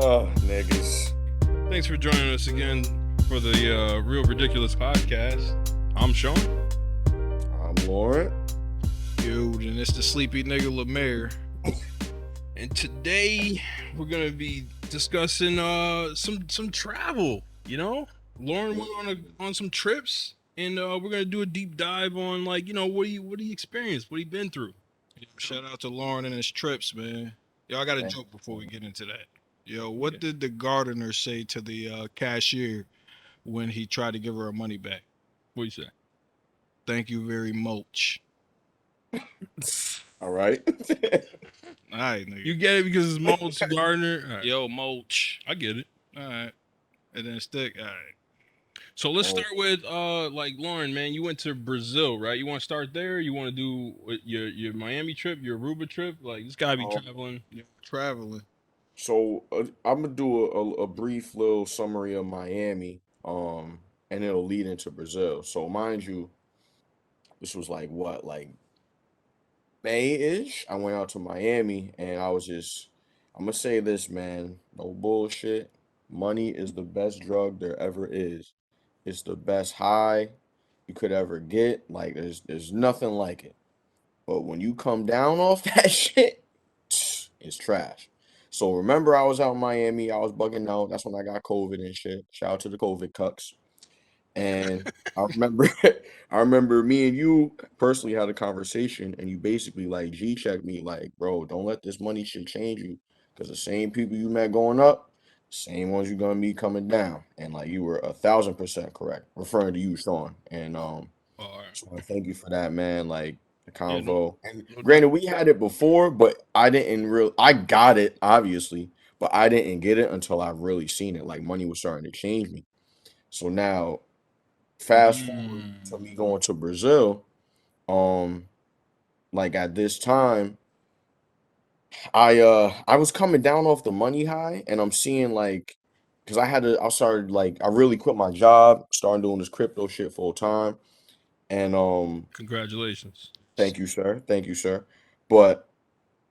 Niggas. Thanks for joining us again for the Real Ridiculous podcast. I'm Sean. I'm Loren. Dude, and it's the sleepy nigga Lemaire. And today we're gonna be discussing some travel. Lauren went on some trips, and we're gonna do a deep dive on what he experienced, what he been through. Shout out to Loren and his trips, man. Yo, I got a joke before we get into that. Yo, what did the gardener say to the cashier when he tried to give her her money back? What do you say? Thank you very much. All right. All right, nigga. You get it because it's Mulch Gardner. All right. Yo, mulch. I get it. All right. And then stick. All right. So let's start with Lauren, man. You went to Brazil, right? You want to start there? You want to do your Miami trip, your Aruba trip? Like this guy be traveling. Yeah, traveling. So I'm gonna do a brief little summary of Miami, and it'll lead into Brazil. So mind you, this was like what, like May-ish. I went out to Miami, and I'm gonna say this, man, no bullshit. Money is the best drug there ever is. It's the best high you could ever get. Like there's nothing like it. But when you come down off that shit, it's trash. So remember, I was out in Miami. I was bugging out. That's when I got COVID and shit. Shout out to the COVID cucks. And I remember, I remember me and you personally had a conversation, and you basically like G checked me, like, bro, don't let this money shit change you, because the same people you met going up, same ones you're gonna meet coming down. And like you were 1,000% correct, referring to you, Sean. And All right. so I thank you for that, man. Like the Yeah, convo. And no granted, doubt. we had it before, but I got it, obviously, but I didn't get it until I really seen it. Like money was starting to change me. So now, fast forward to me going to Brazil, um, like at this time, I was coming down off the money high, and I'm seeing like, because I started like I really quit my job, started doing this crypto shit full time. And Congratulations. thank you, sir. Thank you, sir. But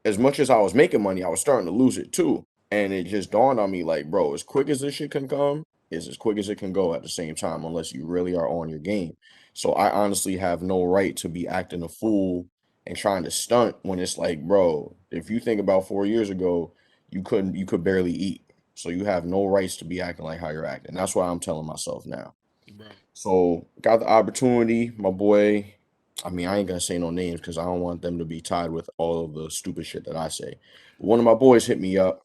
as much as I was making money, I was starting to lose it too. And it just dawned on me like, bro, as quick as this shit can come, is as quick as it can go at the same time, unless you really are on your game. So I honestly have no right to be acting a fool and trying to stunt when it's like, bro, if you think about 4 years ago, you could barely eat. So you have no rights to be acting like how you're acting. That's why I'm telling myself now. Bro. So got the opportunity, my boy. I mean, I ain't gonna say no names because I don't want them to be tied with all of the stupid shit that I say. But one of my boys hit me up.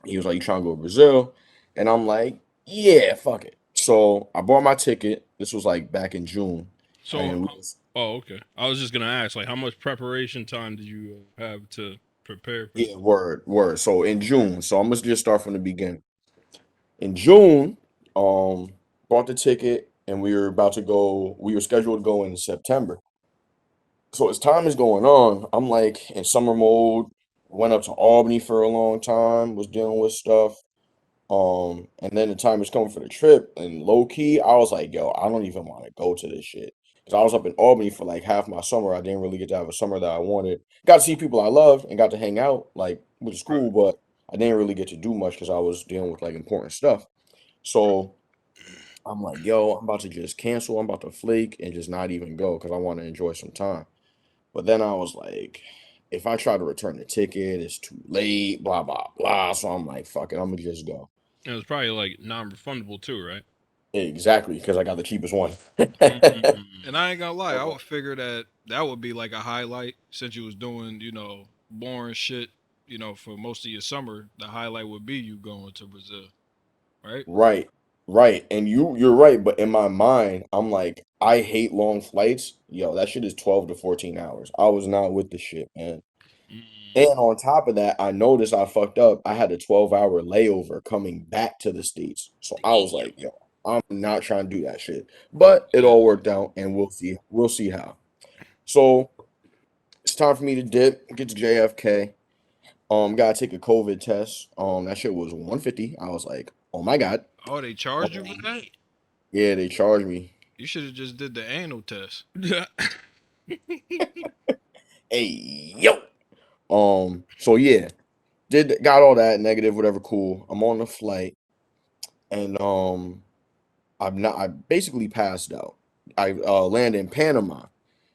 He was like, "You trying to go to Brazil?" And I'm like, "Yeah, fuck it." So I bought my ticket. This was like back in June, So, and okay. I was just gonna ask, like, how much preparation time did you have to prepare for yeah, this? word. So in June, so I'm gonna just start from the beginning. In June, bought the ticket, and we were about to go. We were scheduled to go in September. So as time is going on, I'm like in summer mode. Went up to Albany for a long time, was dealing with stuff. And then the time is coming for the trip, and low key, I was like, yo, I don't even want to go to this shit. Because I was up in Albany for like half my summer. I didn't really get to have a summer that I wanted. Got to see people I loved and got to hang out like with the Right, school, but I didn't really get to do much because I was dealing with like important stuff. right. So I'm like, yo, I'm about to just cancel. I'm about to flake and just not even go because I want to enjoy some time. But then I was like, if I try to return the ticket, it's too late, blah, blah, blah. So I'm like, fuck it, I'm gonna just go. And it was probably like non-refundable too, right? Exactly, because I got the cheapest one. Mm. And I ain't gonna lie, I So, would figure that would be like a highlight since you was doing, boring shit, for most of your summer. The highlight would be you going to Brazil, right? right, right. And you're right, but in my mind, I'm like, I hate long flights. Yo, that shit is 12 to 14 hours. I was not with the shit, man. And Mm. on top of that, I noticed I fucked up. I had a 12-hour layover coming back to the States. So I was Damn. like, yo, I'm not trying to do that shit. But it Yeah. all worked out and we'll see. We'll see how. So it's time for me to dip, get to JFK. Gotta take a COVID test. That shit was 150. I was like, oh my God. Oh, they charged you for that? Shit. Yeah, they charged me. You should have just did the anal test. Hey, yo. So yeah. Did got all that negative, whatever, cool. I'm on the flight, and I basically passed out. I landed in Panama.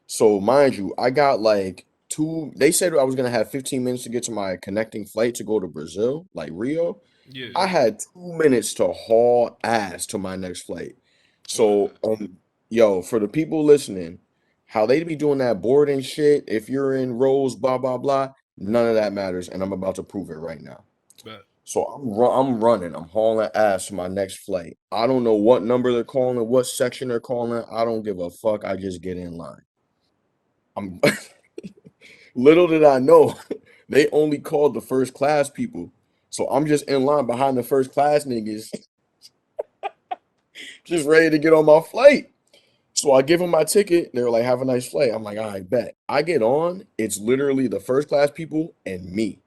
So mind you, I got like two. They said I was gonna have 15 minutes to get to my connecting flight to go to Brazil, like Rio. Yeah. I had 2 minutes to haul ass to my next flight. Wow. So, yo, for the people listening, how they be doing that boarding shit, if you're in rows, blah blah blah, none of that matters, and I'm about to prove it right now. But So I'm running, I'm hauling ass to my next flight. I don't know what number they're calling, what section they're calling. I don't give a fuck. I just get in line. I'm little did I know, they only called the first class people. So I'm just in line behind the first class niggas, just ready to get on my flight. So I give them my ticket. They're like, have a nice flight. I'm like, all right, bet. I get on. It's literally the first class people and me.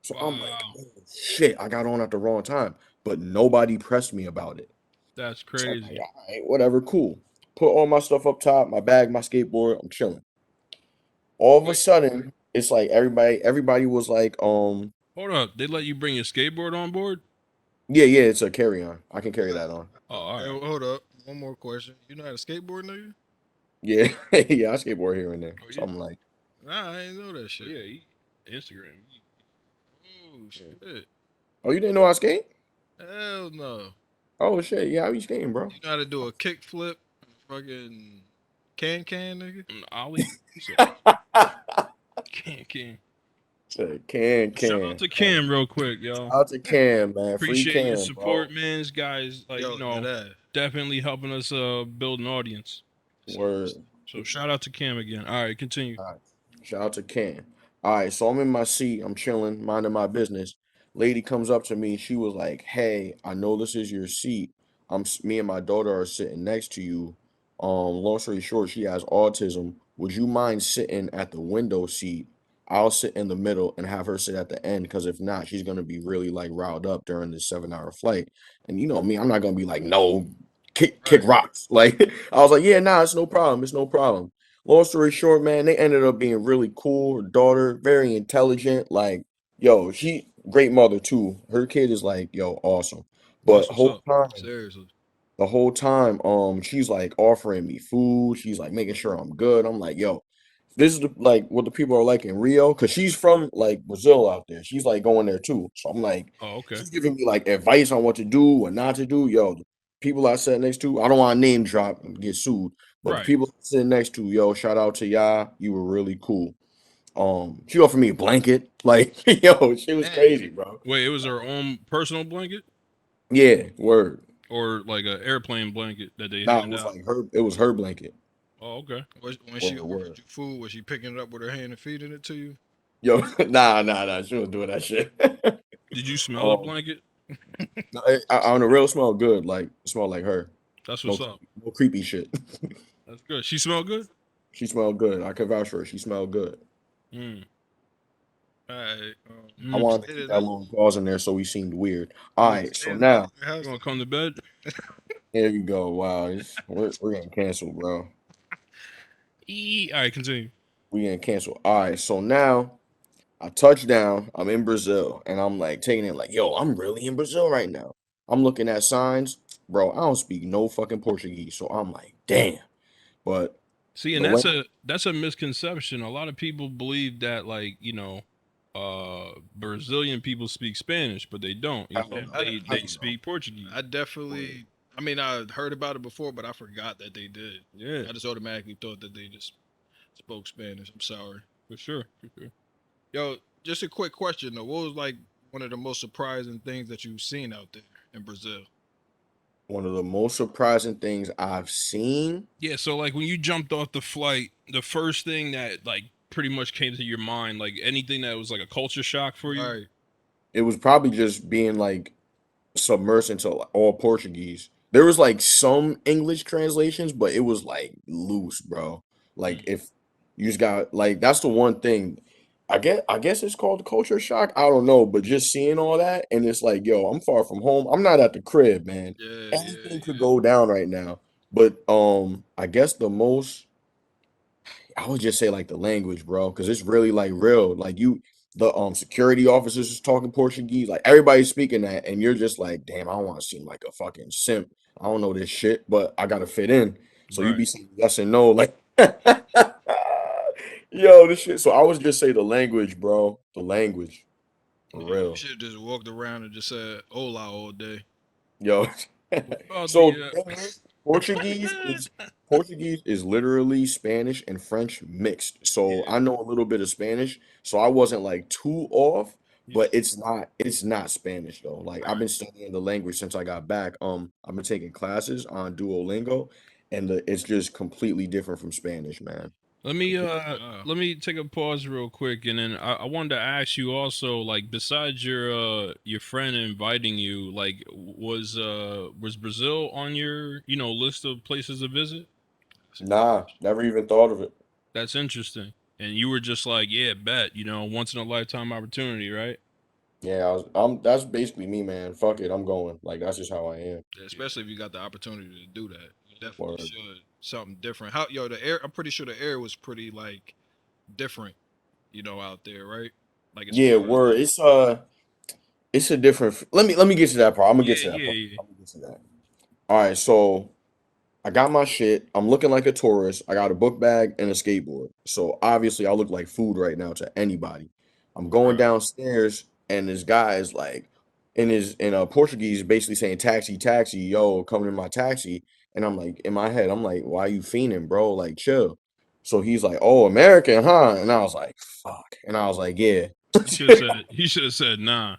So I'm like, wow, oh, shit, I got on at the wrong time. But nobody pressed me about it. that's So I'm like, crazy. all right, whatever, cool. Put all my stuff up top, my bag, my skateboard. I'm chilling. All of a Wait, sudden, it's like everybody was like, hold up. They let you bring your skateboard on board? yeah, yeah, it's a carry-on. I can carry Yeah. that on. Oh, all Hey, right. hold up. One more question. You know how to skateboard, nigga? Yeah, yeah, I skateboard here and there. Oh So yeah. I'm like, Nah, I ain't know that Oh shit. yeah. Instagram. Oh yeah. shit. Oh, you didn't know I skate? Hell no. Oh shit, yeah, I be skating, bro. You know how to do a kick flip? Fucking nigga? Ollie. He said, can. Shit, Shout out can. to Cam real quick, y'all. Shout out to Cam, man. Free Appreciate your Cam, support, bro. man. This guy's like, Yo, that ass. definitely helping us build an audience. So, Word. so shout out to Cam again. All right, continue. All right. Shout out to Ken. All right, so I'm in my seat. I'm chilling, minding my business. Lady comes up to me. She was like, "Hey, I know this is your seat. Me and my daughter are sitting next to you. Long story short, she has autism. Would you mind sitting at the window seat? I'll sit in the middle and have her sit at the end. Because if not, she's gonna be really like riled up during this 7 hour flight. And you know me, I'm not gonna be like, no, kick Right. rocks. Like I was like, yeah, nah, it's no problem. It's no problem. Long story short, man, they ended up being really cool. Her daughter, very intelligent. Like, yo, she great mother too. Her kid is like, yo, awesome. But That's what's whole up. time, Seriously. the whole time, she's like offering me food. She's like making sure I'm good. I'm like, yo, this is like what the people are like in Rio, because she's from like Brazil out there. She's like going there too. So I'm like, Oh, okay. she's giving me like advice on what to do and not to do. Yo, the people I sat next to, I don't want to name drop and get sued, but the Right. people I sitting next to, yo, shout out to y'all. You were really cool. She offered me a blanket. Like, yo, she was Damn. crazy, bro. Wait, it was her own personal blanket Yeah, word. or like a airplane blanket that they Nah, it hand was out? like her. It was her blanket. Oh, okay. When she Word, offered word. you food, was she picking it up with her hand and feeding it to you? Yo, nah. She was doing that shit. Did you smell the um, blanket? no, on the real smell good. Like it smelled like her. That's No, what's up. no creepy shit. That's good. She smelled good. She smelled good. I can vouch for her. She smelled good. Mm. Alright. I You Mm. wanted to stayed keep at that that little pause in there so we seemed weird. All you right, so stayed at that now nigga house You want to today? come to bed? here you go. Wow, we're getting canceled, bro. All right, continue. We getting canceled. All right, so now I touch down. I'm in Brazil, and I'm like taking it like, yo, I'm really in Brazil right now. I'm looking at signs, bro. I don't speak no fucking Portuguese, so I'm like, damn. But See, and the language, that's a misconception. A lot of people believe that like, Brazilian people speak Spanish, but they don't. You hell know, no, they hell no. speak Portuguese. I definitely. I mean, I heard about it before, but I forgot that they did. Yeah, I just automatically thought that they just spoke Spanish. I'm sorry. for sure. For sure. Yo, just a quick question though. What was like one of the most surprising things that you've seen out there in Brazil? One of the most surprising things I've seen. Yeah, so like when you jumped off the flight, the first thing that like pretty much came to your mind, like anything that was like a culture shock for you. Right. It was probably just being like submersed into all Portuguese. There was like some English translations, but it was like loose, bro. Like Mm. if you just got like that's the one thing. I guess it's called culture shock. I don't know, but just seeing all that and it's like, yo, I'm far from home. I'm not at the crib, man. Yeah, yeah, Anything could yeah. go down right now. But I guess the most I would just say like the language, bro, because it's really like real. Like The security officers is talking Portuguese, like everybody's speaking that, and you're just like, damn, I don't want to seem like a fucking simp. I don't know this shit, but I gotta fit in. So you Right. be saying yes and no, like, yo, this shit. So I was just say the language, bro, the language, for Yeah, you real, should have just walked around and just said hola all day. yo. What about So the the thing is, Portuguese is literally Spanish and French mixed. So Yeah, I know a little bit of Spanish, so I wasn't like too off, yeah. but it's not Spanish though. Like I've been studying the language since I got back. I've been taking classes on Duolingo, and it's just completely different from Spanish, man. Completely. Wow. let me take a pause real quick, and then I wanted to ask you also, like, besides your friend inviting you, like, was Brazil on your list of places to visit? That's a good Nah, question. never even thought of it. That's interesting. And you were just like, yeah, bet, once in a lifetime opportunity, right? Yeah, that's basically me, man. Fuck it, I'm going. Like that's just how I am. Yeah, Yeah. especially if you got the opportunity to do that, you definitely Word. should. Something different. How yo the air? I'm pretty sure the air was pretty like different, out there, right? Like as Yeah, far as word. like It's a different. Let me get to that part. I'm gonna get Yeah, to that yeah, part. yeah. I'm gonna get to that. All right, so I got my shit. I'm looking like a tourist. I got a book bag and a skateboard. So obviously, I look like food right now to anybody. I'm going right. downstairs, and this guy is like, in Portuguese, basically saying taxi, taxi, yo, coming in my taxi. And I'm like, in my head, I'm like, why you fiending, bro? Like, chill. So he's like, oh, American, huh? And I was like, fuck. And I was like, yeah. He should have said nah.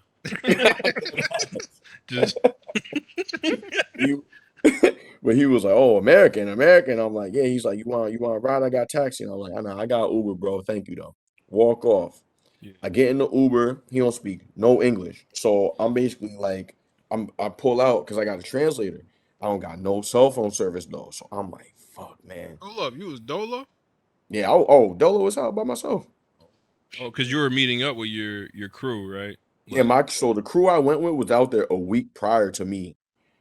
Just He, but he was like, "Oh, American, American." I'm like, "Yeah." He's like, "You want a ride? I got taxi." And I'm like, "I know, I got Uber, bro. Thank you, though." Walk off. yeah. I get in the Uber. He don't speak no English, so I'm basically like, I pull out because I got a translator. I don't got no cell phone service though, so I'm like, "Fuck, man." Hold up, you was Dolo? Yeah. Oh, Dolo was out by myself. Oh, Oh, shit. because you were meeting up with your crew, right? Yeah, Like, so the crew I went with was out there a week prior to me.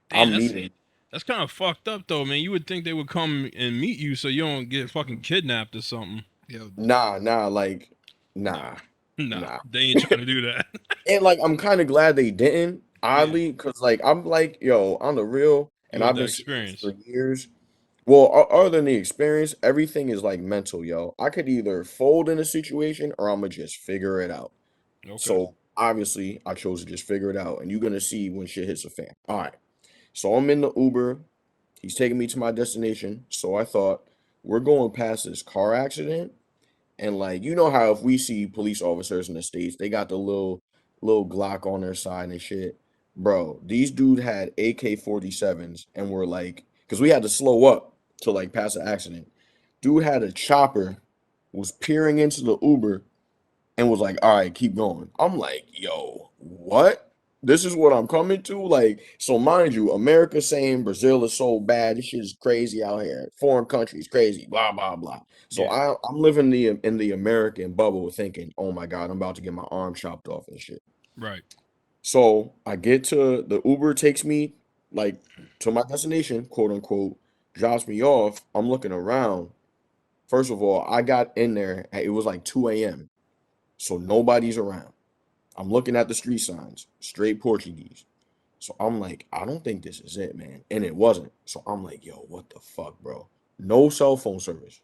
damn, I'm that's meeting. that's kind of fucked up though, man. You would think they would come and meet you so you don't get fucking kidnapped or something. Yo, Nah, like, nah. nah, Nah, nah. they ain't trying to do that. And like I'm kind of glad they didn't, Yeah, oddly, because like I'm like, yo, on the real, you and want I've that been saying this experience. for years. Well, other than the experience, everything is like mental, yo. I could either fold in a situation or I'm gonna just figure it out. Okay. So obviously, I chose to just figure it out, and you're gonna see when shit hits the fan. All right. So I'm in the Uber. He's taking me to my destination. So I thought we're going past this car accident. And like you know how if we see police officers in the States, they got the little Glock on their side and shit. Bro, these dude had AK-47s and were like, because we had to slow up to like pass the accident. Dude had a chopper, was peering into the Uber and was like, all right, keep going. I'm like, yo, what? This is what I'm coming to? Like, so mind you, America saying Brazil is so bad, this shit is crazy out here. Foreign countries, crazy, blah, blah, blah. So Yeah. I'm living in the American bubble thinking, oh my God, I'm about to get my arm chopped off and shit. Right. So I get to the Uber takes me like to my destination, quote unquote, drops me off. I'm looking around. First of all, I got in there, it was like 2 a.m. So nobody's around. I'm looking at the street signs, straight Portuguese. So I'm like, I don't think this is it, man. And it wasn't. So I'm like, yo, what the fuck, bro? No cell phone service.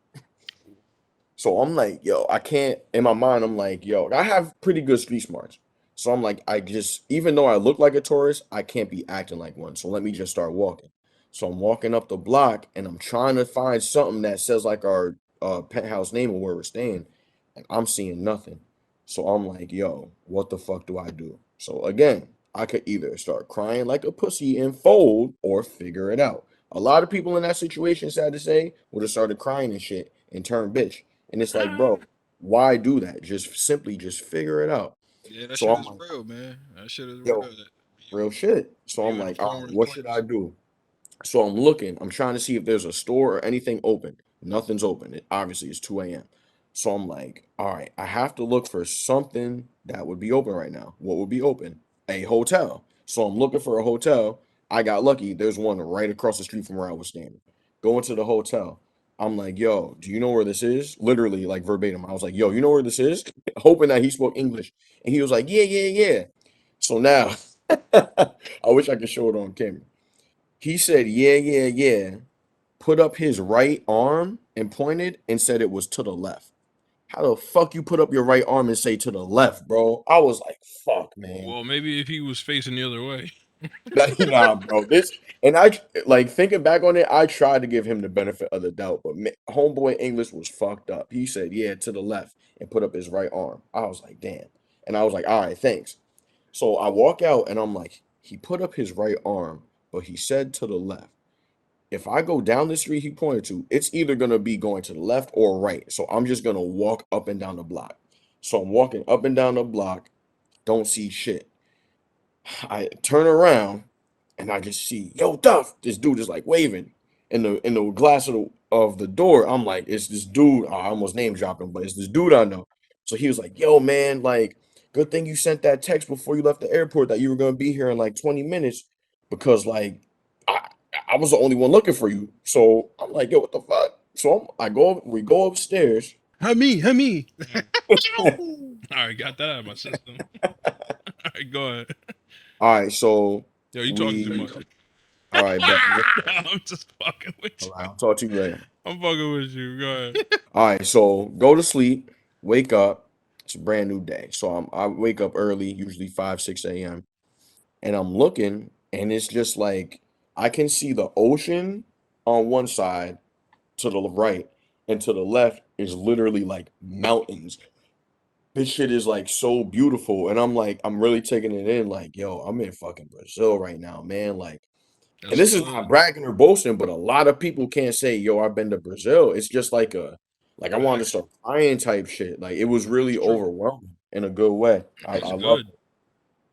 So I'm like, yo, I can't. In my mind, I'm like, yo, I have pretty good street smarts. So I'm like, even though I look like a tourist, I can't be acting like one. So let me just start walking. So I'm walking up the block and I'm trying to find something that says like our penthouse name and where we're staying. And I'm seeing nothing. So I'm like, yo, what the fuck do I do? So again, I could either start crying like a pussy and fold or figure it out. A lot of people in that situation, sad to say, would have started crying and shit and turned bitch. And it's like, bro, why do that? Just simply just figure it out. Yeah, that So shit I'm is like, real, man. That shit is real. yo, real shit. So I'm You in a like, all right, foreign what should I place. do? So I'm looking, I'm trying to see if there's a store or anything open. Nothing's open. Obviously, it's 2 a.m. So I'm like, all right, I have to look for something that would be open right now. What would be open? A hotel. So I'm looking for a hotel. I got lucky. There's one right across the street from where I was standing. Go into the hotel. I'm like, yo, do you know where this is? Literally, like verbatim. I was like, yo, you know where this is? Hoping that he spoke English. And he was like, yeah, yeah, yeah. So now, I wish I could show it on camera. He said, yeah, yeah, yeah. Put up his right arm and pointed and said it was to the left. How the fuck you put up your right arm and say to the left, bro? I was like, fuck, man. Well, maybe if he was facing the other way. Nah, bro. This and I like thinking back on it. I tried to give him the benefit of the doubt, but homeboy English was fucked up. He said, "Yeah, to the left," and put up his right arm. I was like, "Damn," and I was like, "All right, thanks." So I walk out and I'm like, he put up his right arm, but he said to the left. If I go down the street he pointed to, it's either gonna be going to the left or right. So I'm just gonna walk up and down the block. So I'm walking up and down the block, don't see shit. I turn around and I just see, yo, Duff, this dude is like waving in the glass of the door. I'm like, it's this dude. I almost name dropped him, but it's this dude I know. So he was like, yo, man, like, good thing you sent that text before you left the airport that you were gonna be here in like 20 minutes because like I I was the only one looking for you. So I'm like, yo, what the fuck? So we go upstairs. Hemi. All right, got that out of my system. All right, go ahead. All right, so Yo, you talking too we much. all right, bet. I'm just fucking with All right, you. I'll talk to you later. I'm fucking with you. Go ahead. All right, so go to sleep, wake up. It's a brand new day. So I wake up early, usually 5, 6 a.m. And I'm looking, and it's just like I can see the ocean on one side to the right, and to the left is literally like mountains. This shit is like so beautiful. And I'm like, I'm really taking it in, like, yo, I'm in fucking Brazil right now, man. Like, and That's this is not good. bragging or boasting, but a lot of people can't say, "Yo, I've been to Brazil." It's just like I wanted to Facts. start crying type shit. Like it was It's really true. overwhelming in a good way. It's I love good. it.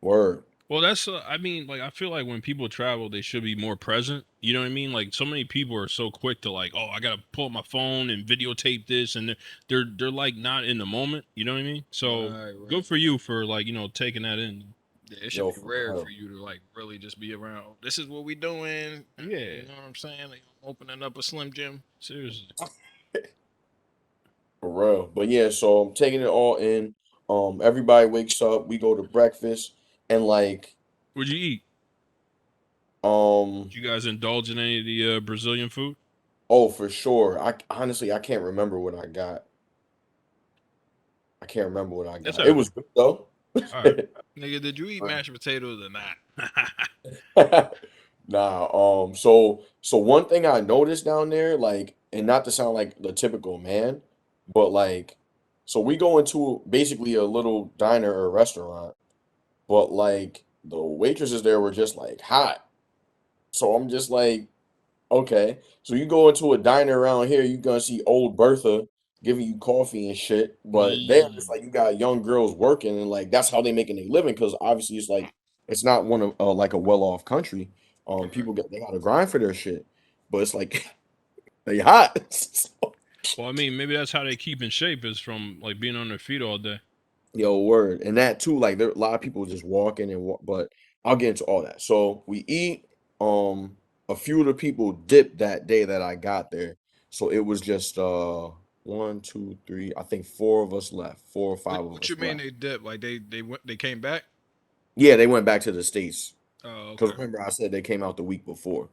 Word. Well, that's. I mean, like, I feel like when people travel, they should be more present. You know what I mean? Like, so many people are so quick to like, oh, I gotta pull up my phone and videotape this, and they're like not in the moment. You know what I mean? So Right, right. good for you for like taking that in. Yeah, it should Yo, be for rare for real. you to like really just be around. This is what we doing. Yeah, You know what I'm saying? Like opening up a Slim Jim. seriously. For real. But yeah, so I'm taking it all in. Everybody wakes up, we go to breakfast, and like, What'd you eat? um, Did you guys indulge in any of the Brazilian food? oh, for sure. I honestly I can't remember what I got. I can't remember what I That's got. all It right. was good though. All right. Nigga, did you eat mashed potatoes or not? Nah, so one thing I noticed down there, like, and not to sound like the typical man, but like, so we go into basically a little diner or restaurant, but like the waitresses there were just like hot. So I'm just like, okay. So you go into a diner around here, you're gonna see old Bertha giving you coffee and shit. But there, it's Mm, like you got young girls working, and like that's how they making their living. Because obviously, it's like it's not one of like a well-off country. Right. People they got to grind for their shit, but it's like they hot. well, I mean, maybe that's how they keep in shape is from like being on their feet all day. Yo, word, and that too. Like there, a lot of people just walking and walk, but I'll get into all that. So we eat. A few of the people dipped that day that I got there, so it was just one, two, three. I think four of us left. Four or What five of what us you mean left. they did? Like they went they came back? Yeah, they went back to the States Oh, because okay. remember I said they came out the week before.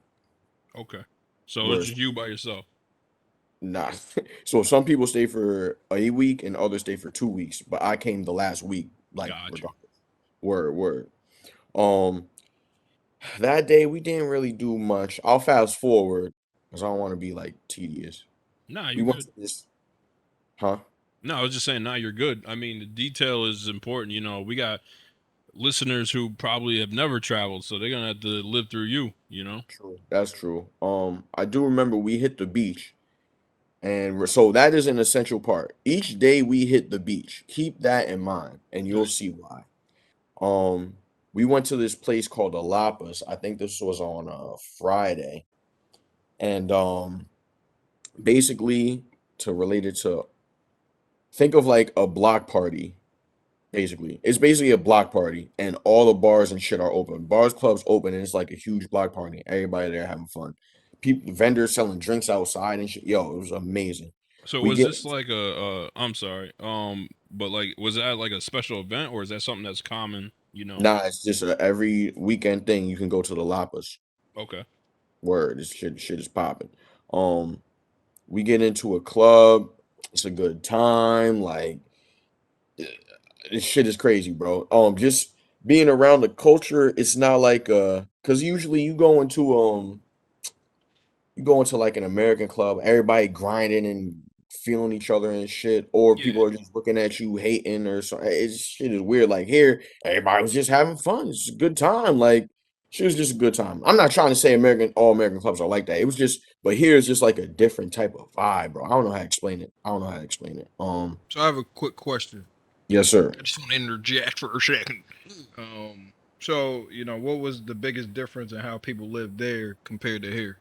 Okay. So it's Whereas just you by yourself. nah, so some people stay for a week and others stay for 2 weeks, but I came the last week. Like Got you. regardless. Word, word. Um. That day we didn't really do much. I'll fast forward because I don't want to be like tedious. Nah, We you went good. to this, huh? No, I was just saying, nah, you're good. I mean, the detail is important. We got listeners who probably have never traveled, so they're gonna have to live through you. True. That's true. I do remember we hit the beach, and so that is an essential part. Each day we hit the beach. Keep that in mind, and you'll Nice. see why. Um, we went to this place called Alapas. I think this was on a Friday, and basically to relate it to think of like a block party. Basically, it's basically a block party, and all the bars and shit are open. Bars, clubs open, and it's like a huge block party. Everybody there having fun. people vendors selling drinks outside and shit. Yo, it was amazing. So We was get this like I'm sorry, but like was that like a special event or is that something that's common? Nah, it's just a every weekend thing. You can go to the Lapas. Okay. Word, this shit is popping. Um, we get into a club. It's a good time. Like this shit is crazy, bro. Just being around the culture. It's not like cause usually you go into like an American club, everybody grinding and feeling each other and shit, or Yeah. people are just looking at you hating or something. It's shit is weird. Like here, everybody was just having fun. It's a good time. Like she was just a good time. I'm not trying to say all American clubs are like that. It was just, but here it's just like a different type of vibe, bro. I don't know how to explain it. I don't know how to explain it. So I have a quick question. Yes, sir. I just want to interject for a second. So what was the biggest difference in how people live there compared to here?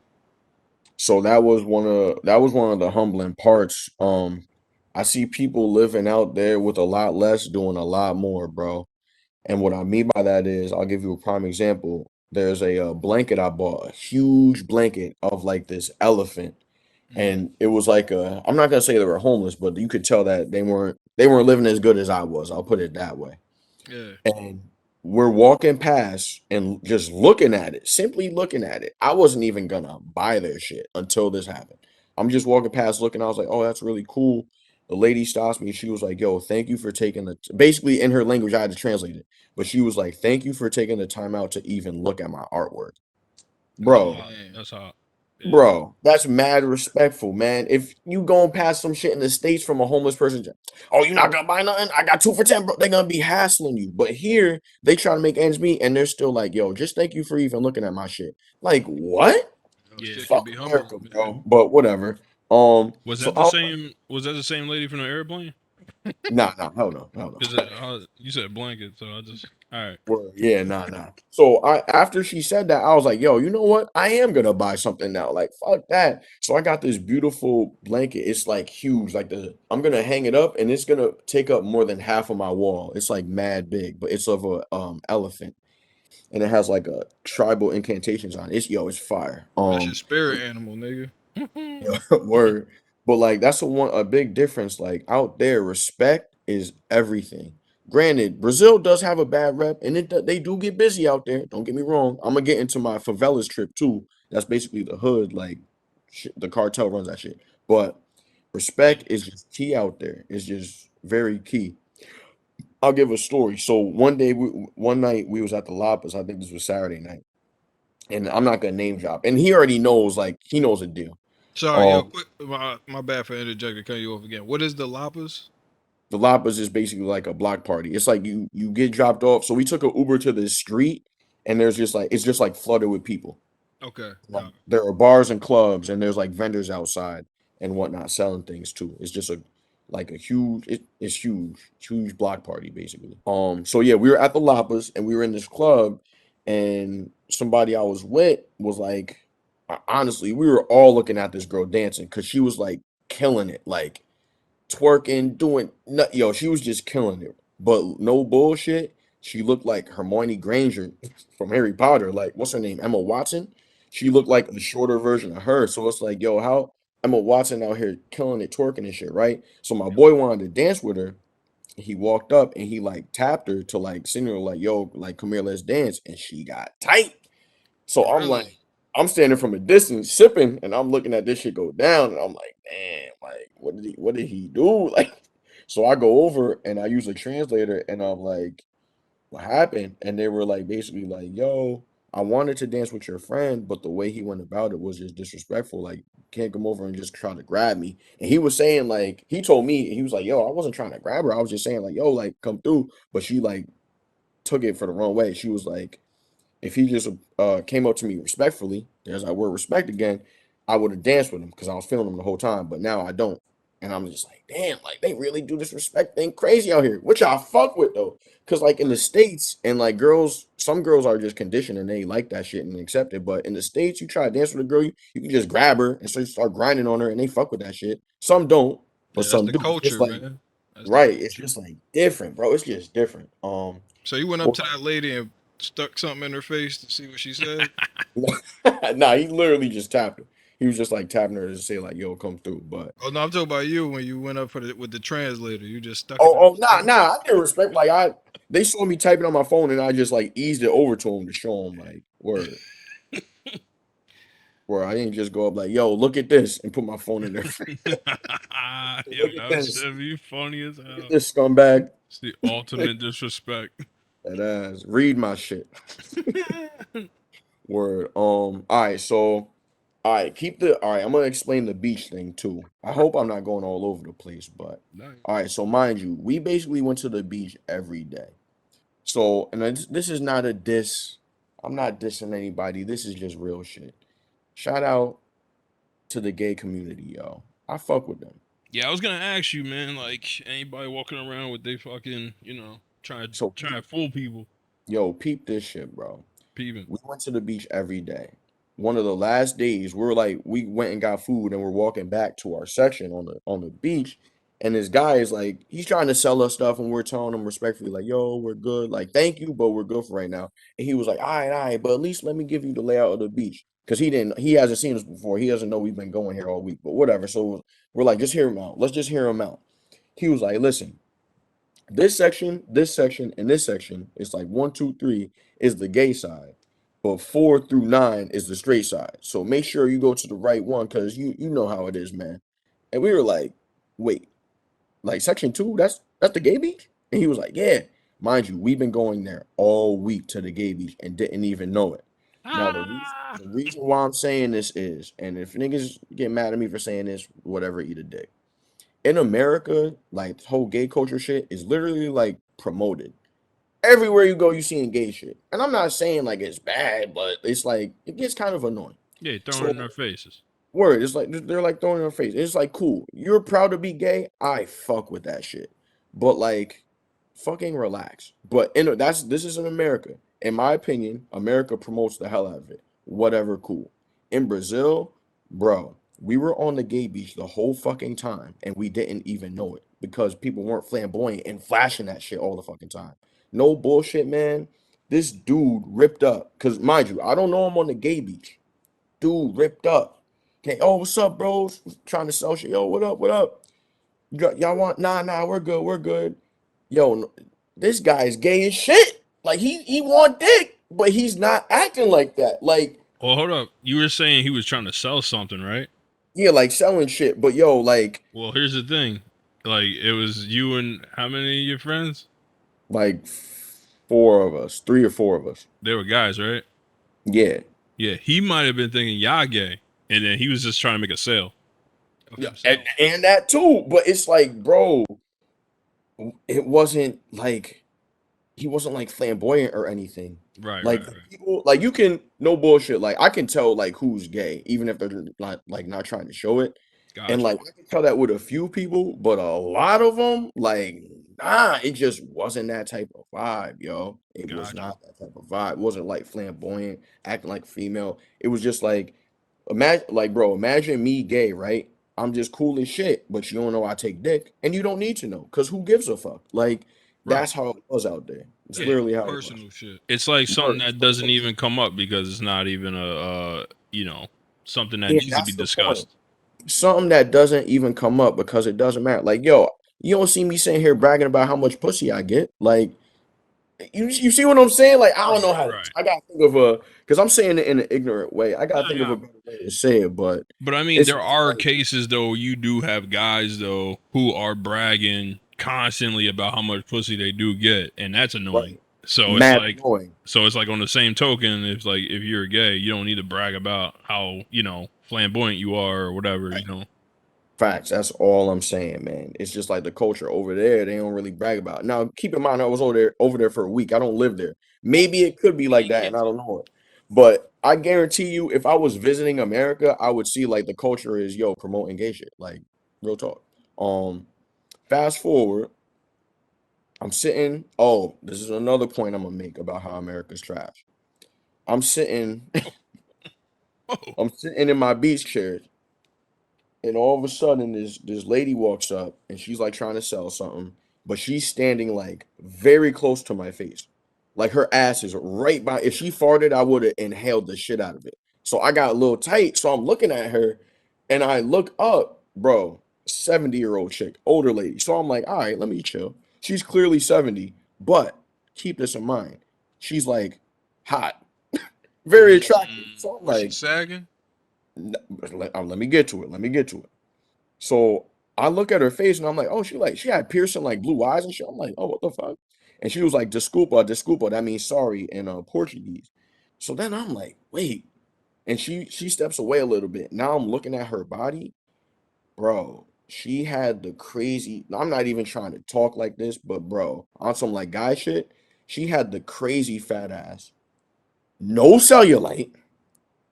So that was one of the humbling parts. I see people living out there with a lot less, doing a lot more, bro. And what I mean by that is, I'll give you a prime example. There's a blanket I bought, a huge blanket of like this elephant, Mm, and it was like I'm not gonna say they were homeless, but you could tell that they weren't living as good as I was. I'll put it that way. yeah. And we're walking past and just looking at it, simply looking at it. I wasn't even gonna buy their shit until this happened. I'm just walking past looking. I was like, oh, that's really cool. The lady stops me. She was like, yo, thank you for taking basically in her language, I had to translate it. But she was like, thank you for taking the time out to even look at my artwork. That's Bro, hot. Damn. That's hot. Yeah. bro, that's mad respectful, man. If you going past some shit in the States from a homeless person, oh, you not gonna buy nothing? I got 2 for 10, bro. They're gonna be hassling you. But here, they try to make ends meet and they're still like, yo, just thank you for even looking at my shit. Like, what? Yeah. Shit can Fuck be humbling, America, man. bro. But whatever. Was So that the I same? Was that the same lady from the airplane? nah, hell no, hell Because no. you said blanket, so I just all right. Word. Yeah, nah. So I after she said that, I was like, yo, you know what? I am gonna buy something now. Like, fuck that. So I got this beautiful blanket. It's like huge. Like I'm gonna hang it up and it's gonna take up more than half of my wall. It's like mad big, but it's of a elephant. And it has like a tribal incantations on it. It's fire. That's your spirit animal, nigga. Yeah, word. But like that's a big difference. Like out there, respect is everything. Granted, Brazil does have a bad rep, and they do get busy out there. Don't get me wrong. I'm gonna get into my favelas trip too. That's basically the hood. Like the cartel runs that shit. But Yeah. respect is just key out there. It's just very key. I'll give a story. So one night we was at the Lapas. I think this was Saturday night, and I'm not gonna name drop. And he already knows. Like he knows the deal. Sorry, yo, Um, quick. My bad for interjecting. Cut you off again. What is the Lapas? The Lapas is basically like a block party. It's like you get dropped off. So we took an Uber to the street, and there's just like it's just like flooded with people. Okay. Like, there are bars and clubs, and there's like vendors outside and whatnot selling things too. It's just a huge it's huge block party basically. So yeah, we were at the Lapas and we were in this club, and somebody I was with was like, honestly, we were all looking at this girl dancing because she was like killing it, like twerking, doing yo, she was just killing it. But no bullshit, she looked like Hermione Granger from Harry Potter. Like, what's her name? Emma Watson. She looked like a shorter version of her. So it's like, yo, how Emma Watson out here killing it, twerking and shit, right? So my boy wanted to dance with her. He walked up and he like tapped her to like signal like, yo, like come here, let's dance. And she got tight. So I'm Really? like, I'm standing from a distance sipping, and I'm looking at this shit go down, and I'm like, damn, like what did he do? Like, so I go over and I use a translator, and I'm like, what happened? And they were like, basically like, yo, I wanted to dance with your friend, but the way he went about it was just disrespectful. Like, can't come over and just try to grab me. And he was saying like, he told me he was like, yo, I wasn't trying to grab her. I was just saying like, yo, like come through. But she like took it for the wrong way. She was like, if he just came up to me respectfully, there's that word respect again, I would have danced with him because I was feeling him the whole time. But now I don't. And I'm just like, damn, like they really do this respect thing crazy out here, which I fuck with though. Cause like in the Right. States and like girls, some girls are just conditioned and they like that shit and accept it. But in the States, you try to dance with a girl, you can just grab her and so you start grinding on her and they fuck with that shit. Some don't, but Yeah, that's some the do. It's culture, like man. That's the right, it's culture. just like different, bro. It's just different. So you went up Well, to that lady and stuck something in her face to see what she said. Nah, he literally just tapped her. He was just like tapping her to say like, "Yo, come through." But Oh no, I'm talking about you when you went up for with the translator. You just stuck it. nah, I didn't respect. They saw me typing on my phone, and I just like eased it over to him to show him like, where I didn't just go up like, "Yo, look at this," and put my phone in there. Yo, Look at that this. should be funny as Look at hell. this scumbag. It's the ultimate disrespect. That ass. Read my shit. Word. All right. So, all right. All right. I'm gonna explain the beach thing too. I hope I'm not going all over the place, but Nice. all right. So, mind you, we basically went to the beach every day. So, and this is not a diss. I'm not dissing anybody. This is just real shit. Shout out to the gay community, yo. I fuck with them. Yeah, I was gonna ask you, man. Like anybody walking around with they fucking, So, trying to fool people, yo, peep this shit, bro. peeping. We went to the beach every day. One of the last days, we went and got food and we're walking back to our section on the beach. And this guy is like, he's trying to sell us stuff, and we're telling him respectfully, like, yo, we're good. Like, thank you, but we're good for right now. And he was like, all right, but at least let me give you the layout of the beach. Because he hasn't seen us before. He doesn't know we've been going here all week, but whatever. So we're like, just hear him out. Let's just hear him out. He was like, listen, this section, and this section, it's like one, two, three is the gay side, but 4 through 9 is the straight side. So make sure you go to the right one, because you know how it is, man. And we were like, wait, like section 2, that's the gay beach? And he was like, yeah. Mind you, we've been going there all week to the gay beach and didn't even know it. Now Ah, the reason why I'm saying this is, and if niggas get mad at me for saying this, whatever, eat a dick. In America, like this whole gay culture shit is literally like promoted. Everywhere you go, you seeing gay shit. And I'm not saying like it's bad, but it's like it gets kind of annoying. yeah, throwing it So in our faces. word, it's like they're like throwing it in our face. It's like cool. You're proud to be gay. I fuck with that shit. But like fucking relax. But this is in America. In my opinion, America promotes the hell out of it. Whatever, cool. In Brazil, bro, we were on the gay beach the whole fucking time and we didn't even know it because people weren't flamboyant and flashing that shit all the fucking time. No bullshit, man. This dude ripped up. Cause mind you, I don't know him on the gay beach. Dude ripped up. Okay, oh, what's up, bros? Trying to sell shit. Yo, what up? What up? Y'all want? Nah, we're good. We're good. Yo, this guy is gay as shit. Like he want dick, but he's not acting like that. Like Well, hold up. You were saying he was trying to sell something, right? yeah, like selling shit. But yo, like Well, here's the thing. Like it was you and how many of your friends? like 4 of us, 3 or 4 of us. They were guys, right? Yeah, Yeah, he might have been thinking y'all gay, and then he was just trying to make a sale of yeah, himself. and that too. But it's like, bro, it wasn't like he wasn't like flamboyant or anything. Right, right, Like the right. people, like you can no bullshit. Like I can tell like who's gay, even if they're not trying to show it. And Gotcha, like I can tell that with a few people, but a lot of them, like nah, it just wasn't that type of vibe, yo. It was gotcha. not that type of vibe. It wasn't like flamboyant, acting like a female. It was just like imagine, like bro, imagine me gay, right? I'm just cool as shit, but you don't know I take dick, and you don't need to know, cause who gives a fuck? Like Right. that's how it was out there. It's Yeah, literally how it was. Personal shit. it's like something Word. that doesn't even come up because it's not even something that Yeah, needs to be that's the point. discussed. Something that doesn't even come up because it doesn't matter. Like, yo, you don't see me sitting here bragging about how much pussy I get. Like, you see what I'm saying? Like, I don't know Right, how to, right. I gotta think of because I'm saying it in an ignorant way. I gotta No, think of no. a better way to say it, but But I mean, it's there just are like, cases though. You do have guys though who are bragging constantly about how much pussy they do get, and that's annoying. right, So it's mad like, annoying. on the same token, if you're gay, you don't need to brag about how flamboyant you are or whatever. Facts. That's all I'm saying, man. It's just like the culture over there. They don't really brag about it. Now, keep in mind, I was over there for a week. I don't live there. Maybe it could be like that, and I don't know it. But I guarantee you, if I was visiting America, I would see like the culture is yo promoting gay shit. Like real talk. Um, Fast forward, I'm sitting. Oh, this is another point I'm gonna make about how America's trash. I'm sitting. Oh, I'm sitting in my beach chair. And all of a sudden, this lady walks up and she's like trying to sell something, but she's standing like very close to my face. Like her ass is right by. If she farted, I would have inhaled the shit out of it. So I got a little tight. So I'm looking at her, and I look up, bro. 70-year-old chick, older lady. So I'm like, all right, let me chill. She's clearly 70, but keep this in mind. She's like hot, very attractive. So I'm Was she like, sagging? let me get to it. Let me get to it. So I look at her face and I'm like, oh, she had piercing like blue eyes and shit. I'm like, oh, what the fuck? And she was like, desculpa, desculpa. That means sorry in Portuguese. So then I'm like, wait. And she steps away a little bit. Now I'm looking at her body, bro. She had the crazy. I'm not even trying to talk like this, but bro, on some like guy shit, she had the crazy fat ass, no cellulite.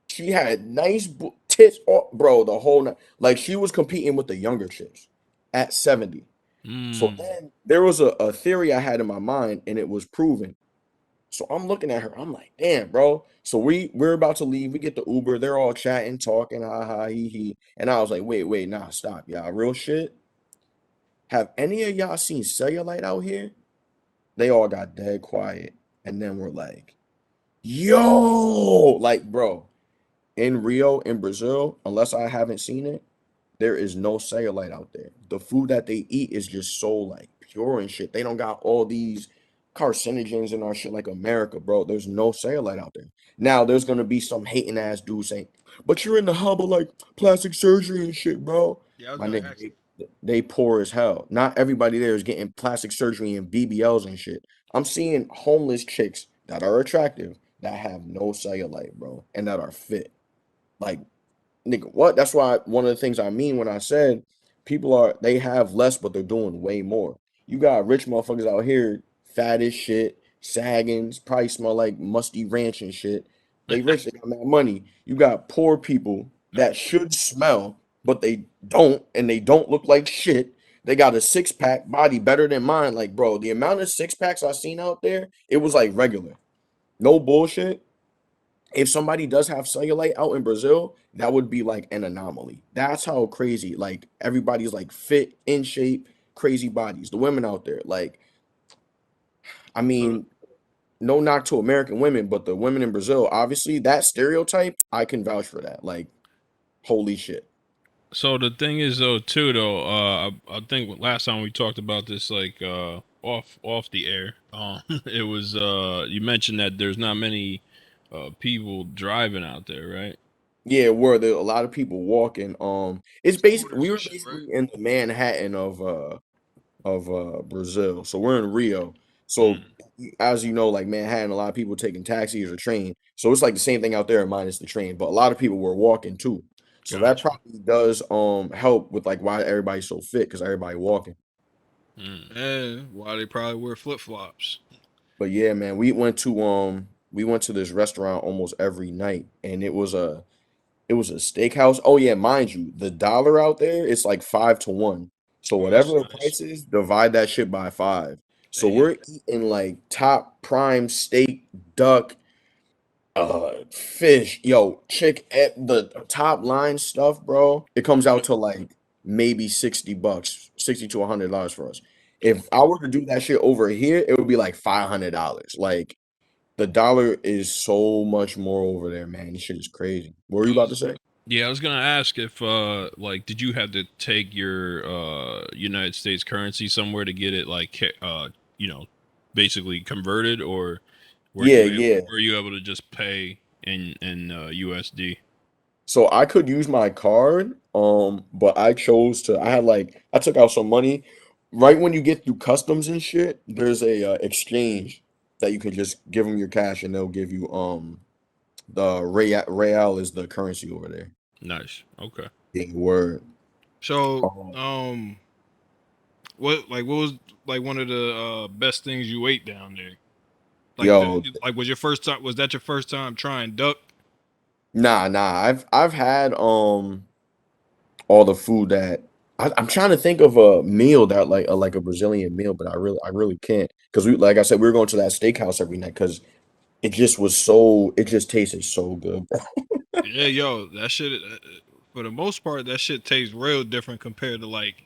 She had nice tits, bro. The whole night, like she was competing with the younger chicks at 70. So Mm. then there was a theory I had in my mind, and it was proven. So I'm looking at her. I'm like, damn, bro. So we're about to leave. We get the Uber. They're all chatting, talking, ha ha, he. And I was like, wait, nah, stop, y'all. Real shit. Have any of y'all seen cellulite out here? They all got dead quiet, and then we're like, yo, like, bro. In Rio, in Brazil, unless I haven't seen it, there is no cellulite out there. The food that they eat is just so like pure and shit. They don't got all these carcinogens in our shit like America, bro. There's no cellulite out there. Now there's gonna be some hating ass dude saying, "But you're in the hub of like plastic surgery and shit, bro." Yeah, I was My gonna nigga, ask. they poor as hell. Not everybody there is getting plastic surgery and BBLs and shit. I'm seeing homeless chicks that are attractive that have no cellulite, bro, and that are fit. Like, nigga, what? That's why one of the things I mean when I said they have less, but they're doing way more. You got rich motherfuckers out here, fat as shit, sagging, probably smell like musty ranch and shit. They rich, they got mad money. You got poor people that should smell, but they don't, and they don't look like shit. They got a six pack body better than mine. Like, bro, the amount of six packs I seen out there, it was like regular. No bullshit. If somebody does have cellulite out in Brazil, that would be like an anomaly. That's how crazy. Like everybody's like fit, in shape, crazy bodies. The women out there, like, I So, mean, no knock to American women, but the women in Brazil, obviously, that stereotype, I can vouch for that. Like, holy shit. so the thing is though, too though, I think last time we talked about this, like off the air, it was you mentioned that there's not many people driving out there, right? Yeah, where there a lot of people walking. It's basically Scooters we and were shit, right? basically in the Manhattan of Brazil. So we're in Rio. So Mm, as you know, like Manhattan, a lot of people taking taxis or train. So it's like the same thing out there minus the train, but a lot of people were walking too. So that gotcha. probably does help with like why everybody's so fit because everybody walking. Mm. And why they probably wear flip flops. But yeah, man, we went to this restaurant almost every night and it was a steakhouse. Oh yeah, mind you, the dollar out there it's like 5 to 1. So Oh, whatever that's the nice. price is, divide that shit by five. So Damn. we're eating like top prime steak, duck, fish, yo, chick at the top line stuff, bro. It comes out to like maybe $60, $60 to $100 for us. If I were to do that shit over here, it would be like $500. Like the dollar is so much more over there, man. This shit is crazy. What were you about to say? Yeah, I was gonna ask if like did you have to take your United States currency somewhere to get it like you know, basically converted, or Yeah, yeah. were you able to just pay in USD? So I could use my card, but I chose to. I had like I took out some money. Right when you get through customs and shit, there's a exchange that you can just give them your cash and they'll give you the real is the currency over there. Nice. Okay. Big word. So, Um, what was like one of the best things you ate down there? Like yo, was your first time? Was that your first time trying duck? nah. I've had all the food that I'm trying to think of a meal that like a Brazilian meal, but I really can't because we like I said we were going to that steakhouse every night because it just tasted so good. Yeah, yo, that shit. For the most part, that shit tastes real different compared to like,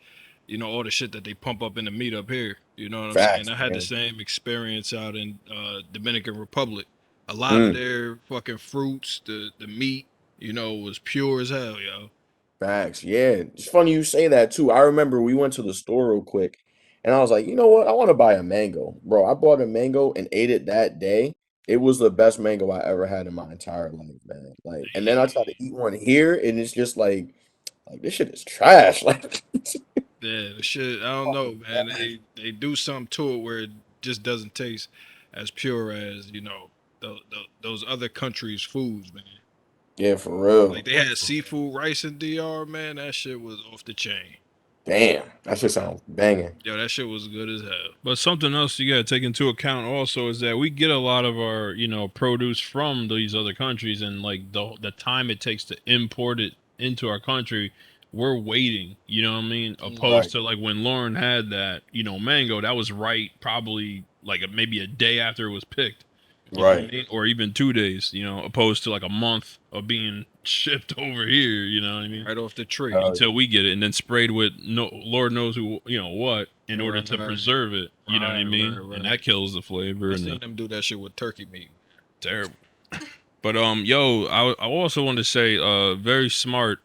all the shit that they pump up in the meat up here. You know what I'm saying? Facts, I had the man. same experience out in Dominican Republic. A lot of Mm, their fucking fruits, the meat, was pure as hell, yo. facts. Yeah. It's funny you say that too. I remember we went to the store real quick and I was like, you know what? I want to buy a mango. Bro, I bought a mango and ate it that day. It was the best mango I ever had in my entire life, man. Like, and then I tried to eat one here and it's just like this shit is trash. Like, Yeah, the shit. I don't know, man. They do something to it where it just doesn't taste as pure as those other countries' foods, man. yeah, for Like real. they had seafood rice in DR, man. That shit was off the chain. Damn. That shit sounds banging. Yo, that shit was good as hell. But something else you gotta take into account also is that we get a lot of our, produce from these other countries, and like the time it takes to import it into our country, we're waiting. You know what I mean? Opposed Right. to like when Lauren had that, mango, that was right probably like maybe a day after it was picked. You know what I Right. mean? Or even 2 days. Opposed to like a month of being shipped over here. You know what I mean? Right off the tree. Uh, Until we get it, and then sprayed with no Lord knows who what in order Right, to preserve it. You know what I right, mean? And right. that kills the flavor I and seen the them do that shit with turkey meat. terrible. But yo, I also want to say very smart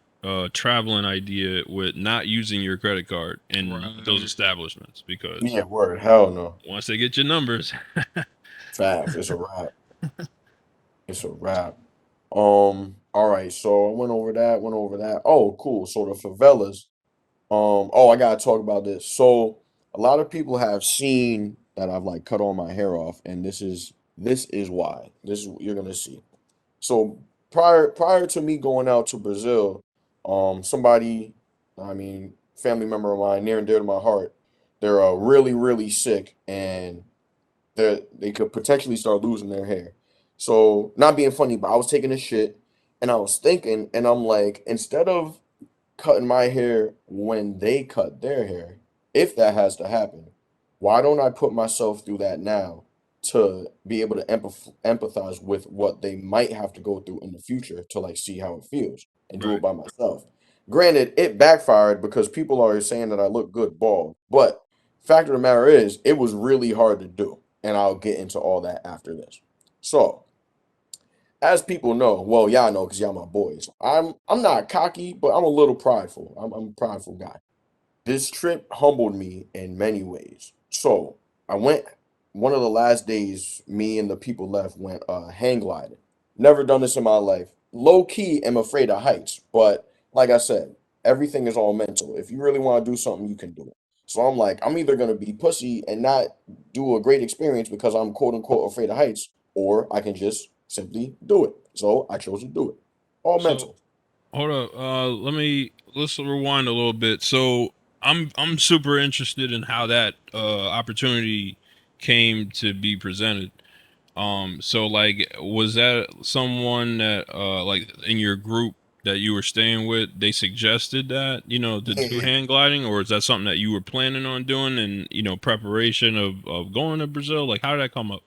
traveling idea with not using your credit card in those Right. establishments, because yeah, word. Hell no. once they get your numbers, Facts. It's a wrap. It's a wrap. All right, so I went over that. Oh, cool. So the favelas. Oh, I gotta talk about this. So a lot of people have seen that I've like cut all my hair off, and this is why. This is you're gonna see. So prior to me going out to Brazil, somebody, I mean, family member of mine, near and dear to my heart, they're really, really sick, and they could potentially start losing their hair. So not being funny, but I was taking a shit and I was thinking, and I'm like, instead of cutting my hair when they cut their hair, if that has to happen, why don't I put myself through that now to be able to empathize with what they might have to go through in the future to like see how it feels and do it right? by myself. Granted, it backfired because people are saying that I look good bald, but fact of the matter is, it was really hard to do, and I'll get into all that after this. So, as people know, well, y'all know because y'all my boys. I'm not cocky, but I'm a little prideful. I'm a prideful guy. This trip humbled me in many ways. So I went one of the last days, me and the people left went hang gliding. Never done this in my life. Low key am afraid of heights, but like I said, everything is all mental. If you really want to do something, you can do it. So I'm like, I'm either gonna be pussy and not do a great experience because I'm quote unquote afraid of heights, or I can just simply do it. So I chose to do it. All So mental. hold up, let's rewind a little bit. So I'm super interested in how that opportunity came to be presented. So like, was that someone that like in your group that you were staying with, they suggested that, to do Yeah. hang gliding, or is that something that you were planning on doing and, preparation of going to Brazil? Like, how did that come up?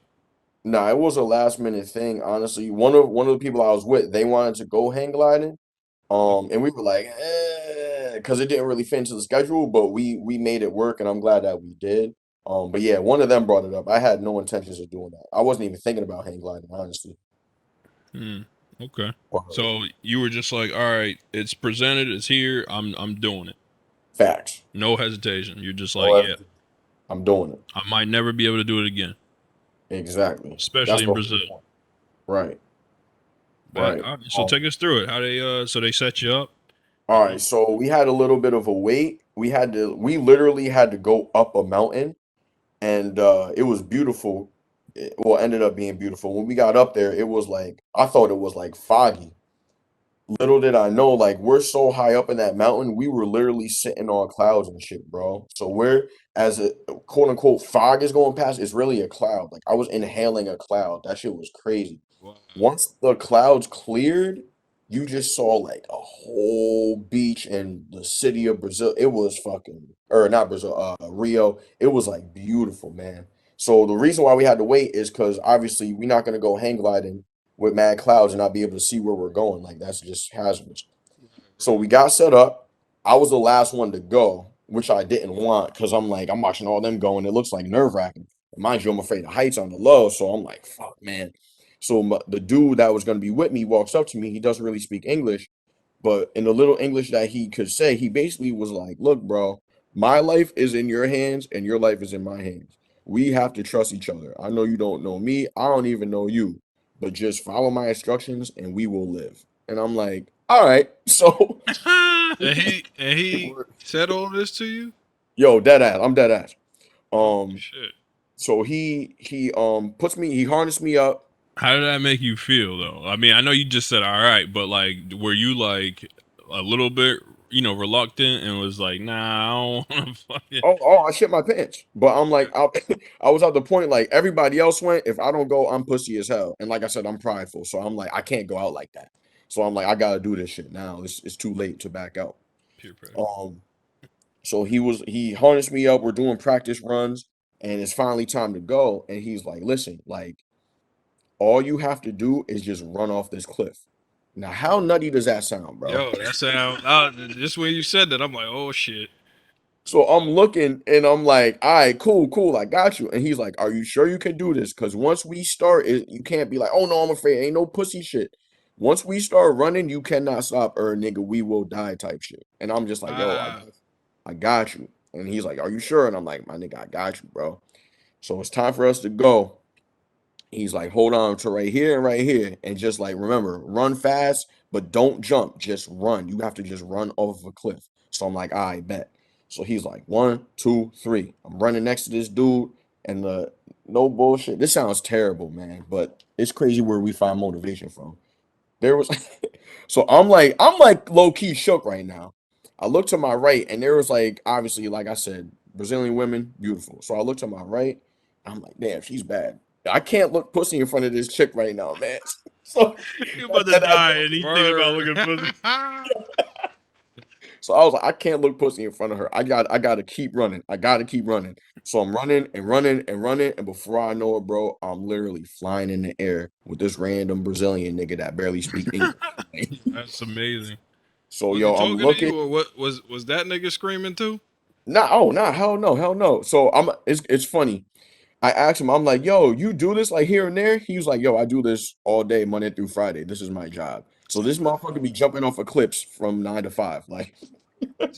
Nah, it was a last minute thing, honestly. One of the people I was with, they wanted to go hang gliding. And we were like, because it didn't really fit into the schedule, but we made it work, and I'm glad that we did. But yeah, one of them brought it up. I had no intentions of doing that. I wasn't even thinking about hang gliding, honestly. Hmm. Okay. But So you were just like, all right, it's presented, it's here, I'm doing it. facts. No hesitation. You're just like, yeah, However, I'm doing it. I might never be able to do it again, Exactly. especially That's in the whole Brazil. point. Right. Bet. Right. All right, so take us through it. How they so they set you up. All right. So we had a little bit of a wait. We literally had to go up a mountain, and it was beautiful. Well, ended up being beautiful. When we got up there, it was like I thought it was like foggy. Little did I know, like we're so high up in that mountain, we were literally sitting on clouds and shit, bro. So we're as a quote unquote fog is going past, it's really a cloud. Like I was inhaling a cloud. That shit was crazy. Wow. Once the clouds cleared, you just saw like a whole beach and the city of Brazil. It was fucking, or not Brazil, Rio. It was like beautiful, man. So the reason why we had to wait is because obviously we're not gonna go hang gliding with mad clouds and not be able to see where we're going. Like that's just hazardous. So we got set up. I was the last one to go. which I didn't want because I'm like, I'm watching all them go and it looks like nerve-wracking. Mind you, I'm afraid of heights on the low, so I'm like, fuck, man. So the dude that was gonna be with me walks up to me. He doesn't really speak English, but in the little English that he could say, he basically was like, "Look, bro, my life is in your hands and your life is in my hands. We have to trust each other. I know you don't know me. I don't even know you, but just follow my instructions and we will live." And I'm like, "All right." So, And he said all this to you? yo, dead ass. I'm dead ass. Oh Um, shit. so he puts me, he harnessed me up. How did that make you feel though? I mean, I know you just said all right, but like, were you like a little bit, reluctant and was like, nah, I don't want to fucking. I shit my pants. But I'm like, I was at the point like everybody else went. If I don't go, I'm pussy as hell. And like I said, I'm prideful. So I'm like, I can't go out like that. So I'm like, I gotta do this shit now. It's too late to back out. Peer pressure. Um, so he harnessed me up. We're doing practice runs, and it's finally time to go. And he's like, listen, like all you have to do is just run off this cliff. Now, how nutty does that sound, bro? Yo, that sound just when you said that, I'm like, oh shit. So I'm looking and I'm like, all right, cool, cool, I got you. And he's like, are you sure you can do this? Because once we start, you can't be like, oh no, I'm afraid. Ain't no pussy shit. Once we start running, you cannot stop, or nigga, we will die type shit. And I'm just like, yo, Ah, I got you. And he's like, are you sure? And I'm like, my nigga, I got you, bro. So it's time for us to go. He's like, hold on to right here and right here. And just like, remember, run fast, but don't jump. Just run. You have to just run off of a cliff. So I'm like, I bet. So he's like, one, two, three. I'm running next to this dude. And no bullshit. This sounds terrible, man. But it's crazy where we find motivation from. There was so I'm like low key shook right now. I look to my right and there was like obviously like I said Brazilian women beautiful. So I look to my right. I'm like damn she's bad. I can't look pussy in front of this chick right now, man. So You that, about to that ass die, got and me. he thinking about word. looking pussy. So I was like I can't look pussy in front of her. I gotta keep running. I gotta keep running. So I'm running and running and running and before I know it, bro, I'm literally flying in the air with this random Brazilian nigga that barely speak English. That's amazing. So Was he yo, I'm talking to looking. you, or what? Was that nigga screaming too? Nah, oh, nah, hell no, hell no. So it's funny. I asked him, I'm like, yo, you do this like here and there? He was like, yo, I do this all day, Monday through Friday. This is my job. So this motherfucker be jumping off of cliffs from 9 to 5. Like, Damn.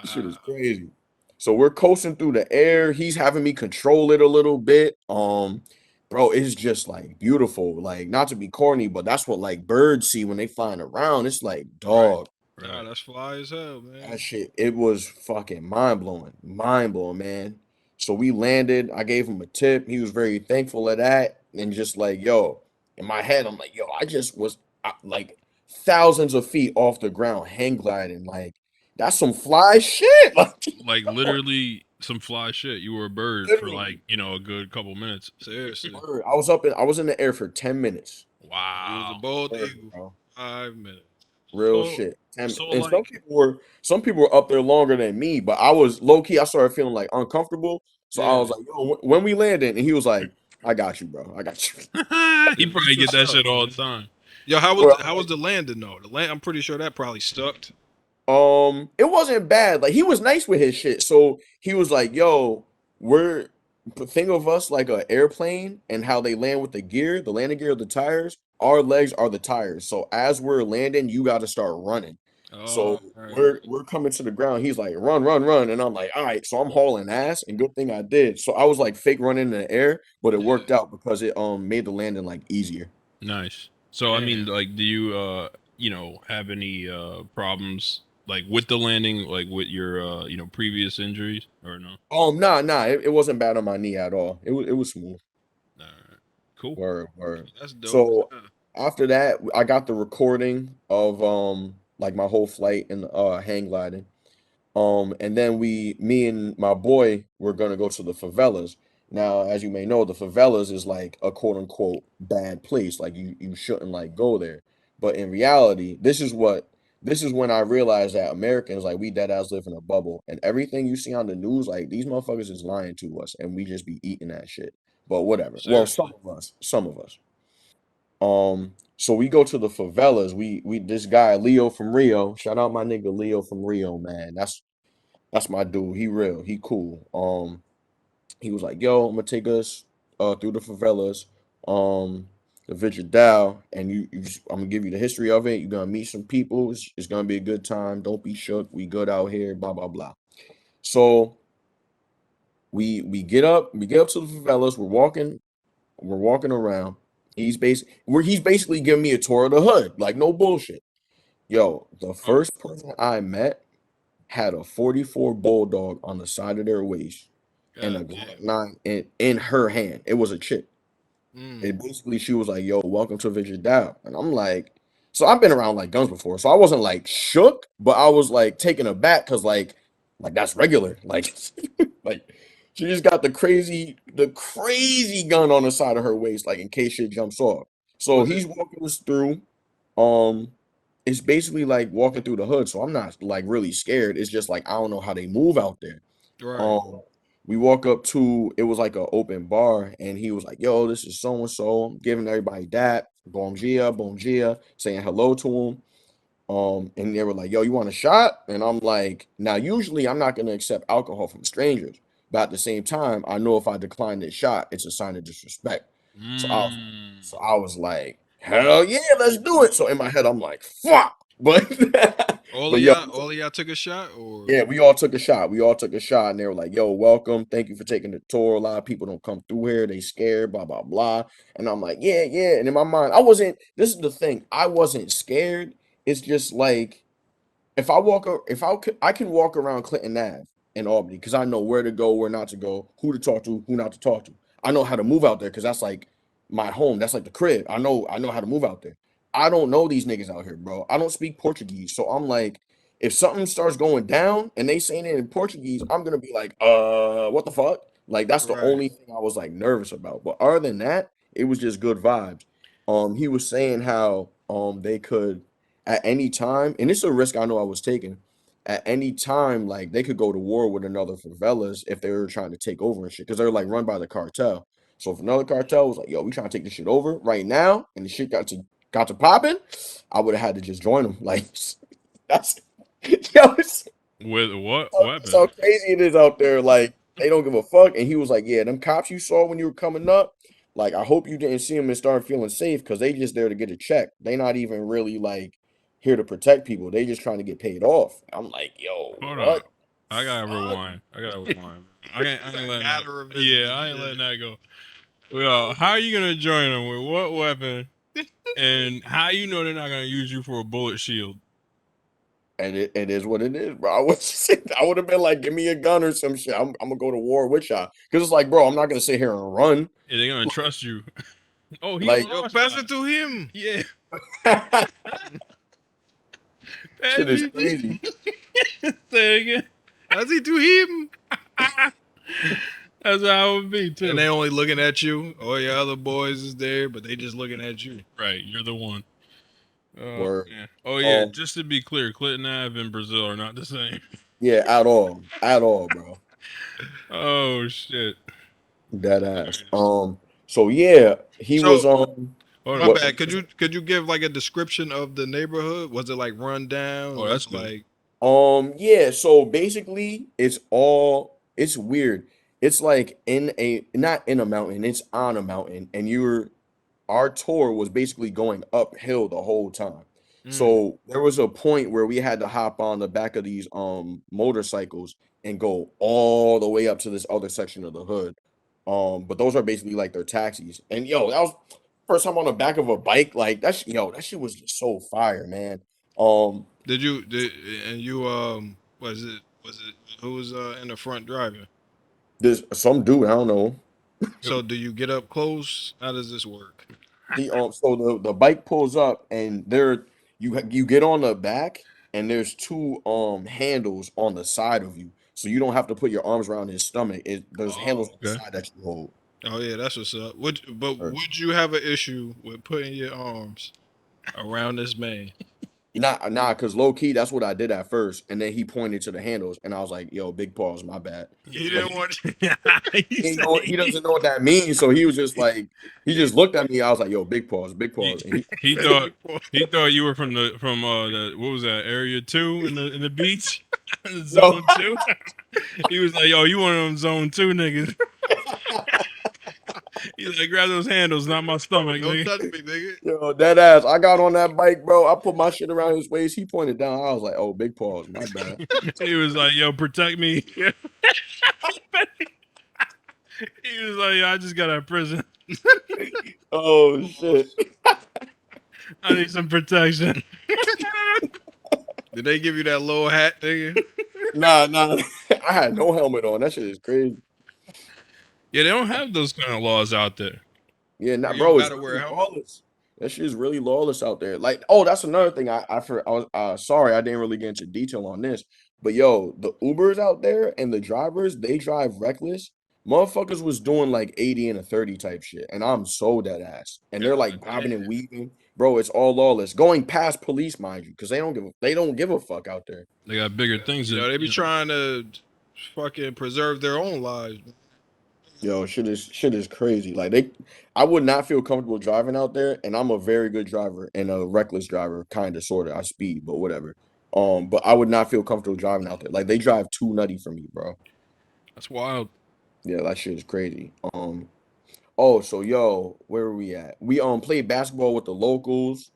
this shit is Wow. crazy. So we're coasting through the air. He's having me control it a little bit. Bro, it's just like beautiful. Like, not to be corny, but that's what like birds see when they flying around. It's like, Right. dog. Nah, Right. that's fly as hell, man. That shit, it was fucking mind blowing, man. So we landed. I gave him a tip. He was very thankful of that, and just like, yo, in my head, I'm like, yo, I just was like thousands of feet off the ground, hang gliding. Like that's some fly shit. Like, Like literally some fly shit. You were a bird for like, literally, a good couple minutes. Seriously. word. I was in the air for 10 minutes. You was a Wow. bald Word, eagle. bro. 5 minutes. Real So shit. so And like some people were up there longer than me, but I was low key. I started feeling like uncomfortable, so I Yeah. was like, "Yo, when we landed," and he was like, "I got you, bro. I got you." he Yeah, probably that's get what's that up, shit all the man. time. Yo, Well, how was the landing though? The land, I'm pretty sure that probably sucked. it wasn't bad. Like he was nice with his shit. So he was like, "Yo, we're think of us like a airplane and how they land with the gear, the landing gear of the tires. Our legs are the tires. So as we're landing, you got to start running. Oh, So all right. we're coming to the ground. He's like, run, run, run, and I'm like, all right. So I'm hauling ass, and good thing I did. So I was like fake running in the air, but it Yeah. worked out because it made the landing like easier. Nice. So I mean, Damn. like, do you have any problems like with the landing, like with your previous injuries or no? Nah, it wasn't bad on my knee at all. It was smooth. All right. Cool. Word, word. That's dope. So Yeah. after that, I got the recording of like my whole flight and hang gliding. And then me and my boy were gonna go to the favelas. Now, as you may know, the favelas is like a quote unquote bad place. Like you shouldn't like go there. But in reality, this is when I realized that Americans like we dead ass live in a bubble, and everything you see on the news, like these motherfuckers is lying to us, and we just be eating that shit. But whatever. Well, Seriously. some of us. So we go to the favelas. We this guy Leo from Rio. Shout out my nigga Leo from Rio, man. That's my dude. He real. He cool. He was like, "Yo, I'm gonna take us through the favelas, the Vigil Dow, and I'm gonna give you the history of it. You're gonna meet some people. It's gonna be a good time. Don't be shook. We good out here. Blah blah blah." So we get up to the favelas. We're walking around. He's basically giving me a tour of the hood, like no bullshit. Yo, the Oh, first person I met had a 44 bulldog on the side of their waist and a God Glock damn. 9 in her hand. It was a chick. Mm. And basically she was like, "Yo, welcome to Vision Down." And I'm like, so I've been around like guns before, so I wasn't like shook, but I was like taken aback because like that's regular. Like like she just got the crazy gun on the side of her waist, like in case shit jumps off. So Was it he's walking us through. Um, it's basically like walking through the hood, so I'm not like really scared. It's just like I don't know how they move out there. right? Um, we walk up to it was like an open bar, and he was like, "Yo, this is so and so," giving everybody that bon dia, saying hello to him. And they were like, "Yo, you want a shot?" And I'm like, now usually I'm not gonna accept alcohol from strangers, but at the same time, I know if I decline this shot, it's a sign of disrespect. So I was, mm. so I was like, "Hell yeah, let's do it." So in my head, I'm like, "Fuck," but but yo, All of y'all took a shot, or yeah, we all took a shot. We all took a shot, and they were like, "Yo, welcome. Thank you for taking the tour. A lot of people don't come through here. They scared, blah blah blah." And I'm like, "Yeah, yeah." And in my mind, I wasn't. This is the thing. I wasn't scared. It's just like if I walk, if I can walk around Clinton Ave in Albany because I know where to go, where not to go, who to talk to, who not to talk to. I know how to move out there because that's like my home. That's like the crib. I know how to move out there. I don't know these niggas out here, bro. I don't speak Portuguese, so I'm like, if something starts going down and they saying it in Portuguese, I'm gonna be like, what the fuck? Like that's the right? only thing I was like nervous about. But other than that, it was just good vibes. He was saying how they could at any time, and it's a risk I know I was taking. At any time, like they could go to war with another favelas if they were trying to take over and shit, because they're like run by the cartel. So if another cartel was like, "Yo, we trying to take this shit over right now," and the shit got to popping, I would have had to just join them. Like that's yo, With what that's how weapon? crazy it is out there. Like they don't give a fuck. And he was like, "Yeah, them cops you saw when you were coming up, like I hope you didn't see them and start feeling safe because they just there to get a check. They not even really like here to protect people. They just trying to get paid off." I'm like, "Yo, Hold on. what the I gotta fuck?" rewind. I gotta rewind. I ain't letting that. Gotta revisit Yeah, this I ain't shit. letting that go. Well, how are you gonna join them with what weapon? And how you know they're not gonna use you for a bullet shield? And it is what it is, bro. I would have been like, "Give me a gun or some shit. I'm gonna go to war with y'all." Because it's like, bro, I'm not gonna sit here and run. Are they gonna trust you? Oh, he on Like, Yo, our pass it side. to him. Yeah. shit is Say crazy. it again. Pass it to him. That's how it would be And too. they only looking at you. All your other boys is there, but they just looking at you. Right, you're the one. Oh Word. man. Oh yeah. Um, Just to be clear, Clinton Ave and Brazil are not the same. yeah, at all, bro. Oh shit. Dead ass. Hilarious. So yeah, he was So Hold my on. what bad. Could you give like a description of the neighborhood? Was it like run down? Oh, Was that's it good. like yeah, so basically it's weird. It's like in a not in a mountain, it's on a mountain, and our tour was basically going uphill the whole time. mm, So there was a point where we had to hop on the back of these motorcycles and go all the way up to this other section of the hood. But those are basically like their taxis. And yo, that was first time on the back of a bike. Like that shit was just so fire, man. Um, did and you was it who was in the front driving? there's some dude, I don't know. So do you get up close? How does this work? So the bike pulls up and you get on the back and there's two handles on the side of you. So you don't have to put your arms around his stomach. There's handles Oh, on the okay. side that you hold. Oh yeah, that's what's up. But Or- would you have an issue with putting your arms around this man? Nah, cause low key, that's what I did at first, and then he pointed to the handles, and I was like, "Yo, big pause, my bad." You But didn't want. he doesn't know what that means, so he was just like, he just looked at me. I was like, "Yo, big he, pause," and he he thought he thought you were from the what was that, area 2 in the beach, yo, zone 2. He was like, "Yo, you one of them zone 2 niggas." He's like, "Grab those handles, not my stomach, Don't nigga." touch me, nigga. yo, that ass. I got on that bike, bro. I put my shit around his waist. He pointed down. I was like, "Oh, big pause, my bad." He was like, "Yo, protect me." He was like, "Yo, I just got out of prison. Oh shit. I need some protection." Did they give you that little hat, nigga? Nah. I had no helmet on. That shit is crazy. Yeah, they don't have those kind of laws out there. Yeah, nah, You don't bro, it's gotta wear a really helmet. lawless. That shit is really lawless out there. Like, oh, that's another thing. I was sorry I didn't really get into detail on this, but yo, the Ubers out there and the drivers, they drive reckless. Motherfuckers was doing like 80 and a 30 type shit, and I'm so dead ass. And they're like God bobbing damn. and weaving, bro. It's all lawless, going past police, mind you, because they don't give a fuck out there. They got bigger things You to, know, they be trying to fucking preserve their own lives. Yo, shit is crazy. Like I would not feel comfortable driving out there, and I'm a very good driver and a reckless driver, kind of, sort of. I speed, but whatever. But I would not feel comfortable driving out there. Like they drive too nutty for me, bro. That's wild. Yeah, that shit is crazy. Oh, so yo, where were we at? We played basketball with the locals.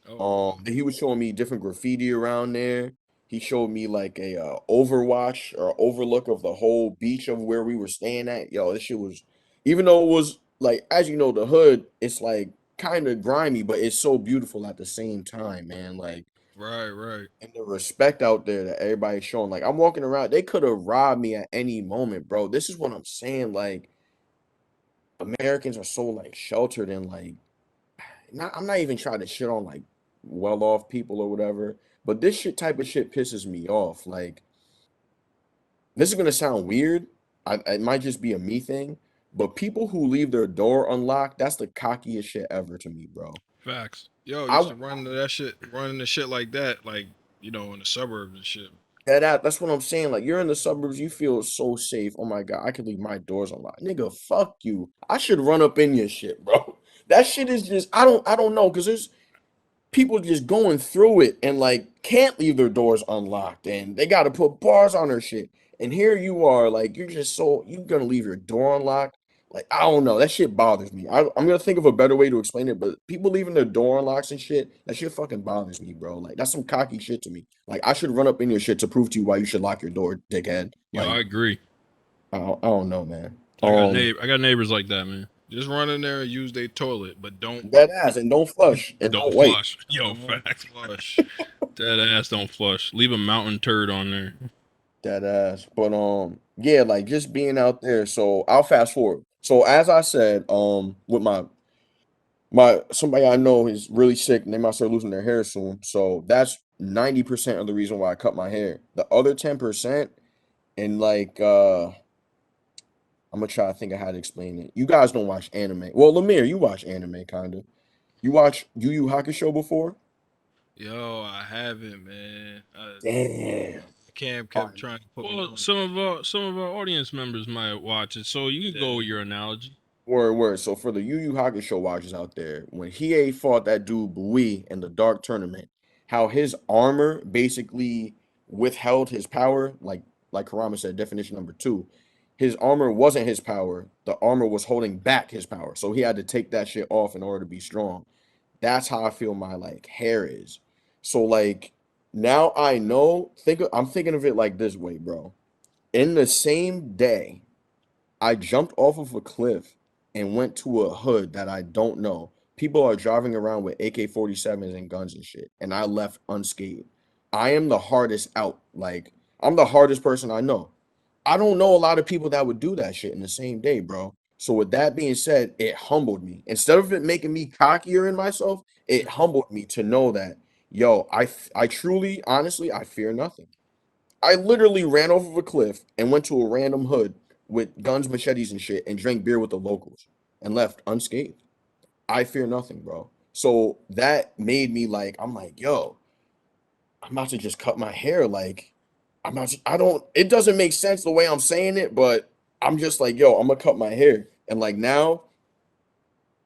Oh, He was showing me different graffiti around there. He showed me like a overwatch or overlook of the whole beach of where we were staying at. Yo, this shit was, even though it was like, as you know, the hood, it's like kind of grimy, but it's so beautiful at the same time, man. Like, right. and the respect out there that everybody's showing. Like, I'm walking around, they could have robbed me at any moment, bro. This is what I'm saying. Like, Americans are so like sheltered and like, I'm not even trying to shit on like well off people or whatever, but this shit type of shit pisses me off. Like, this is gonna sound weird. It might just be a me thing, but people who leave their door unlocked, that's the cockiest shit ever to me, bro. Facts. Yo, used I to run into that shit, running the shit like that, like, you know, in the suburbs and shit. that's what I'm saying. Like, you're in the suburbs, you feel so safe. Oh my God, I could leave my doors unlocked. Nigga, fuck you. I should run up in your shit, bro. That shit is just I don't know, because there's people just going through it and like can't leave their doors unlocked and they got to put bars on their shit. And here you are, like you're just so you're gonna leave your door unlocked. Like I don't know, that shit bothers me. I'm gonna think of a better way to explain it, but people leaving their door unlocks and shit, that shit fucking bothers me, bro. Like that's some cocky shit to me. Like I should run up in your shit to prove to you why you should lock your door, dickhead. Yo, Like I agree. I don't know, man. I got neighbors like that, man. Just run in there and use their toilet, but Dead ass and don't flush and Don't don't wipe. flush. Yo, don't facts. flush. That ass don't flush. Leave a mountain turd on there. That ass. But yeah, like just being out there. So I'll fast forward. So as I said, with my somebody I know is really sick and they might start losing their hair soon. So that's 90% of the reason why I cut my hair. The other 10%, and like I'm gonna try to think of how to explain it. You guys don't watch anime. Well, Lemire, you watch anime kinda. You watch Yu Yu Hakusho before? Yo, I haven't, man. Damn. Cam All kept right. trying to put me Well, on. some of our audience members might watch it, so you can go with your analogy. Word. So for the Yu Yu Hakusho watchers out there, when Hiei fought that dude Bui in the Dark Tournament, how his armor basically withheld his power, like Karama said, definition number two, his armor wasn't his power. The armor was holding back his power. So he had to take that shit off in order to be strong. That's how I feel my like hair is. So like now I know, I'm thinking of it like this way, bro. In the same day I jumped off of a cliff and went to a hood that I don't know. People are driving around with AK-47s and guns and shit, and I left unscathed. I am the hardest out. Like, I'm the hardest person I know. I don't know a lot of people that would do that shit in the same day, bro. So with that being said, it humbled me. Instead of it making me cockier in myself, it humbled me to know that, yo, I truly, honestly, I fear nothing. I literally ran off of a cliff and went to a random hood with guns, machetes, and shit, and drank beer with the locals and left unscathed. I fear nothing, bro. So that made me like, I'm like, yo, I'm about to just cut my hair. Like, I'm not, I don't, it doesn't make sense the way I'm saying it, but I'm just like, yo, I'm gonna cut my hair. And like now,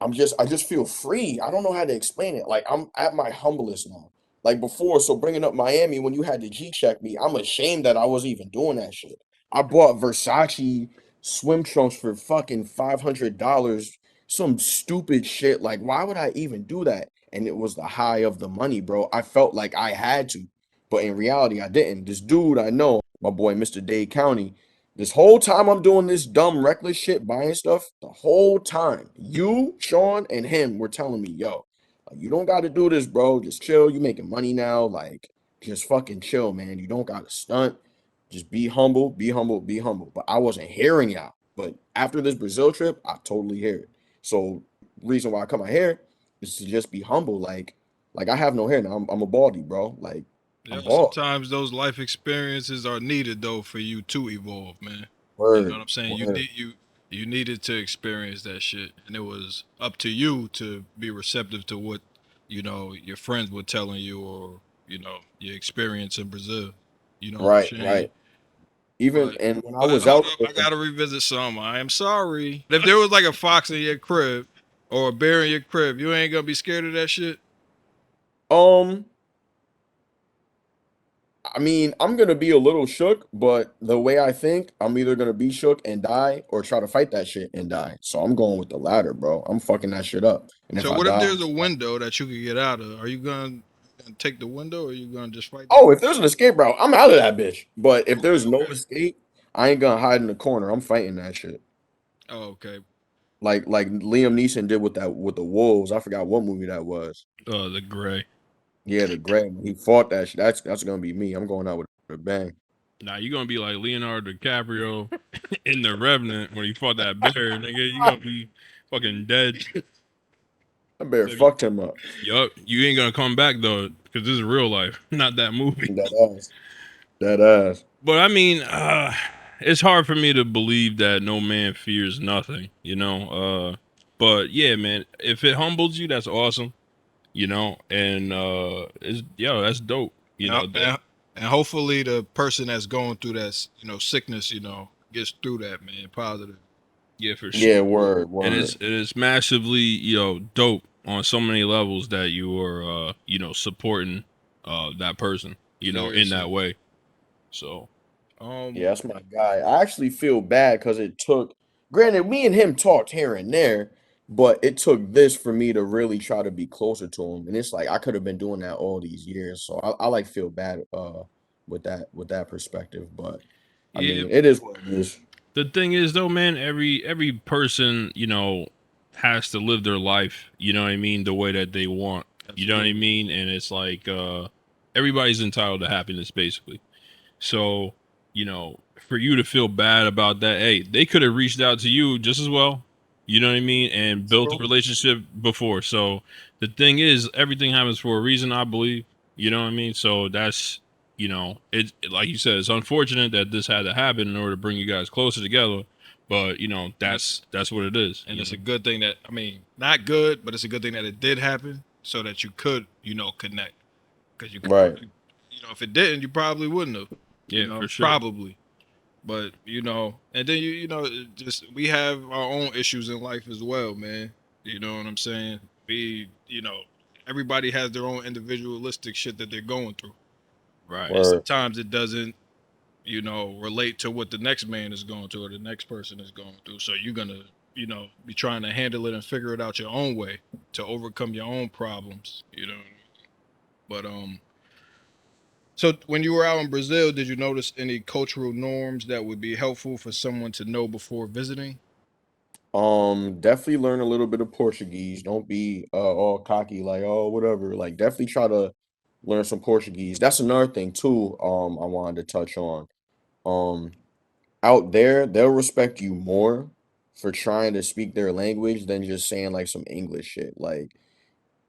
I just feel free. I don't know how to explain it. Like I'm at my humblest now. Like before, so bringing up Miami when you had to G check me, I'm ashamed that I was even doing that shit. I bought Versace swim trunks for fucking $500, some stupid shit. Like, why would I even do that? And it was the high of the money, bro. I felt like I had to, but in reality, I didn't. This dude I know, my boy, Mr. Dade County, this whole time I'm doing this dumb, reckless shit, buying stuff, the whole time, you, Sean, and him were telling me, yo, like, you don't got to do this, bro. Just chill. You making money now. Like, just fucking chill, man. You don't got to stunt. Just be humble, be humble, be humble. But I wasn't hearing y'all. But after this Brazil trip, I totally hear it. So, reason why I cut my hair is to just be humble. Like I have no hair now. I'm a baldy, bro. Like, Yeah, I'm bald. sometimes those life experiences are needed though for you to evolve, man. You know what Word, I'm saying? word. You needed to experience that shit, and it was up to you to be receptive to what your friends were telling you, or your experience in Brazil. You know what I'm Right, saying? right. Even But and when I but was hold out up, I there, gotta revisit some. I am sorry. If there was like a fox in your crib or a bear in your crib, you ain't gonna be scared of that shit. um, I mean, I'm gonna be a little shook, but the way I think, I'm either gonna be shook and die or try to fight that shit and die. So I'm going with the latter, bro. I'm fucking that shit up. And if So I what if die, there's a window that you could get out of? Are you gonna take the window, or are you gonna just fight that? oh, if there's an escape route, I'm out of that bitch. But if Okay, there's no okay. escape, I ain't gonna hide in the corner. I'm fighting that shit. Oh, okay. Like Liam Neeson did with that with the wolves. I forgot what movie that was. The gray. Yeah, the Grey. He fought that shit. That's gonna be me. I'm going out with a bang. Nah, you gonna be like Leonardo DiCaprio in The Revenant when he fought that bear, nigga. You gonna be fucking dead. I better fucked him up. Yup, you ain't gonna come back though, because this is real life, not that movie. That ass. That ass. But I mean, it's hard for me to believe that no man fears nothing, you know. But yeah, man, if it humbles you, that's awesome, you know. And it's that's dope, you And, know. That and hopefully the person that's going through that sickness, gets through that, man. Positive. yeah, for sure. Yeah, word, And word. it's massively dope on so many levels that you are supporting that person, in Seriously. that way. So Um. Yeah, that's my guy. I actually feel bad because it took, granted, me and him talked here and there, but it took this for me to really try to be closer to him. And it's like I could have been doing that all these years. So I like feel bad with that perspective. But I yeah, mean, it is what it is. the thing is though, man, every person, has to live their life, you know what I mean, the way that they want. You know what I Absolutely. mean? And it's like everybody's entitled to happiness basically. So, for you to feel bad about that, hey, they could have reached out to you just as well. You know what I mean? And built a True. relationship before. So the thing is, everything happens for a reason, I believe. You know what I mean? So that's, like you said, it's unfortunate that this had to happen in order to bring you guys closer together. But that's what it is. And it's a good thing that not good, but it's a good thing that it did happen, so that you could connect. Because Right. if it didn't, you probably wouldn't have. Yeah, for sure. Probably. But and then just we have our own issues in life as well, man. You know what I'm saying? Everybody has their own individualistic shit that they're going through, Right. and Word. sometimes it doesn't, relate to what the next man is going through or the next person is going through. So you're gonna, be trying to handle it and figure it out your own way to overcome your own problems. But so when you were out in Brazil, did you notice any cultural norms that would be helpful for someone to know before visiting? Definitely learn a little bit of Portuguese. Don't be all cocky like, oh, whatever. Like definitely try to learn some Portuguese. That's another thing too, I wanted to touch on. Um, Out there, they'll respect you more for trying to speak their language than just saying like some English shit. Like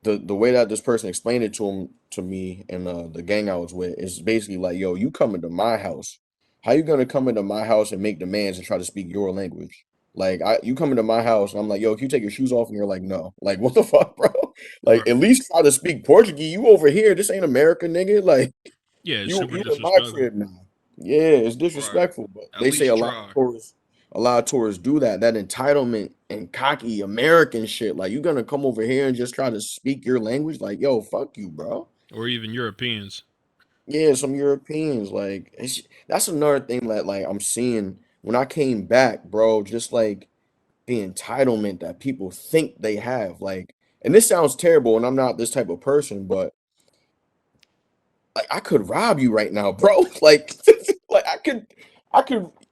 the way that this person explained it to me and the gang I was with is basically like, yo, you come into my house. How you gonna come into my house and make demands and try to speak your language? Like you come into my house and I'm like, yo, can you take your shoes off? And you're like, no. Like, what the fuck, bro? Like, Right. at least try to speak Portuguese. You over here, this ain't America, nigga. Like, Yeah, it's You super you in my disrespectful. crib now. Yeah, it's Right. disrespectful. But At they say least try. a lot of tourists do that. That entitlement and cocky American shit. Like you gonna come over here and just try to speak your language? Like, yo, fuck you, bro. Or even Europeans. Yeah, some Europeans. Like that's another thing that like I'm seeing when I came back, bro. Just like the entitlement that people think they have. Like, and this sounds terrible, and I'm not this type of person, but like I could rob you right now, bro. Like, like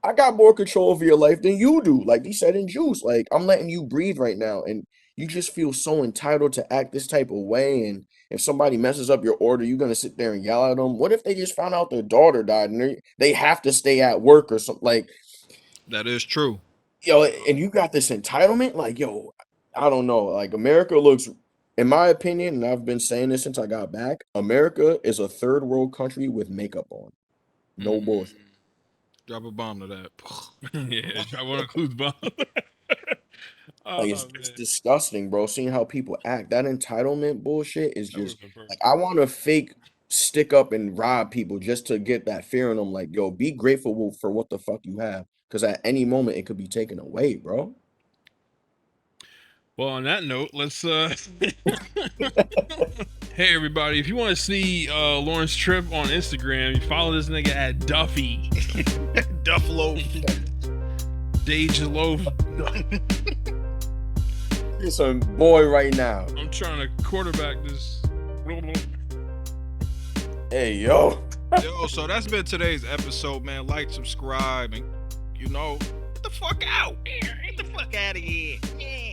I got more control over your life than you do. Like he said in Juice, like I'm letting you breathe right now, and you just feel so entitled to act this type of way. And if somebody messes up your order, you're gonna sit there and yell at them. What if they just found out their daughter died and they have to stay at work or something? Like, That is true. yo, and you got this entitlement, like, yo, I don't know. Like America looks, in my opinion, and I've been saying this since I got back, America is a third world country with makeup on. No Mm, bullshit. drop a bomb to that. Yeah, drop one of Clues bomb. Like Oh it's man, disgusting, bro. Seeing how people act. That entitlement bullshit is that would just have been like perfect. I want to fake stick up and rob people just to get that fear in them. Like, yo, be grateful for what the fuck you have. Cause at any moment it could be taken away, bro. Well, on that note, let's hey everybody, if you want to see Lawrence trip on Instagram, you follow this nigga at Duffy. Duff Loaf. Dage Loaf. You're some boy right now. I'm trying to quarterback this. Hey, yo. Yo, so that's been today's episode, man. Like, subscribe, and get the fuck out. Get the fuck out of here. Yeah.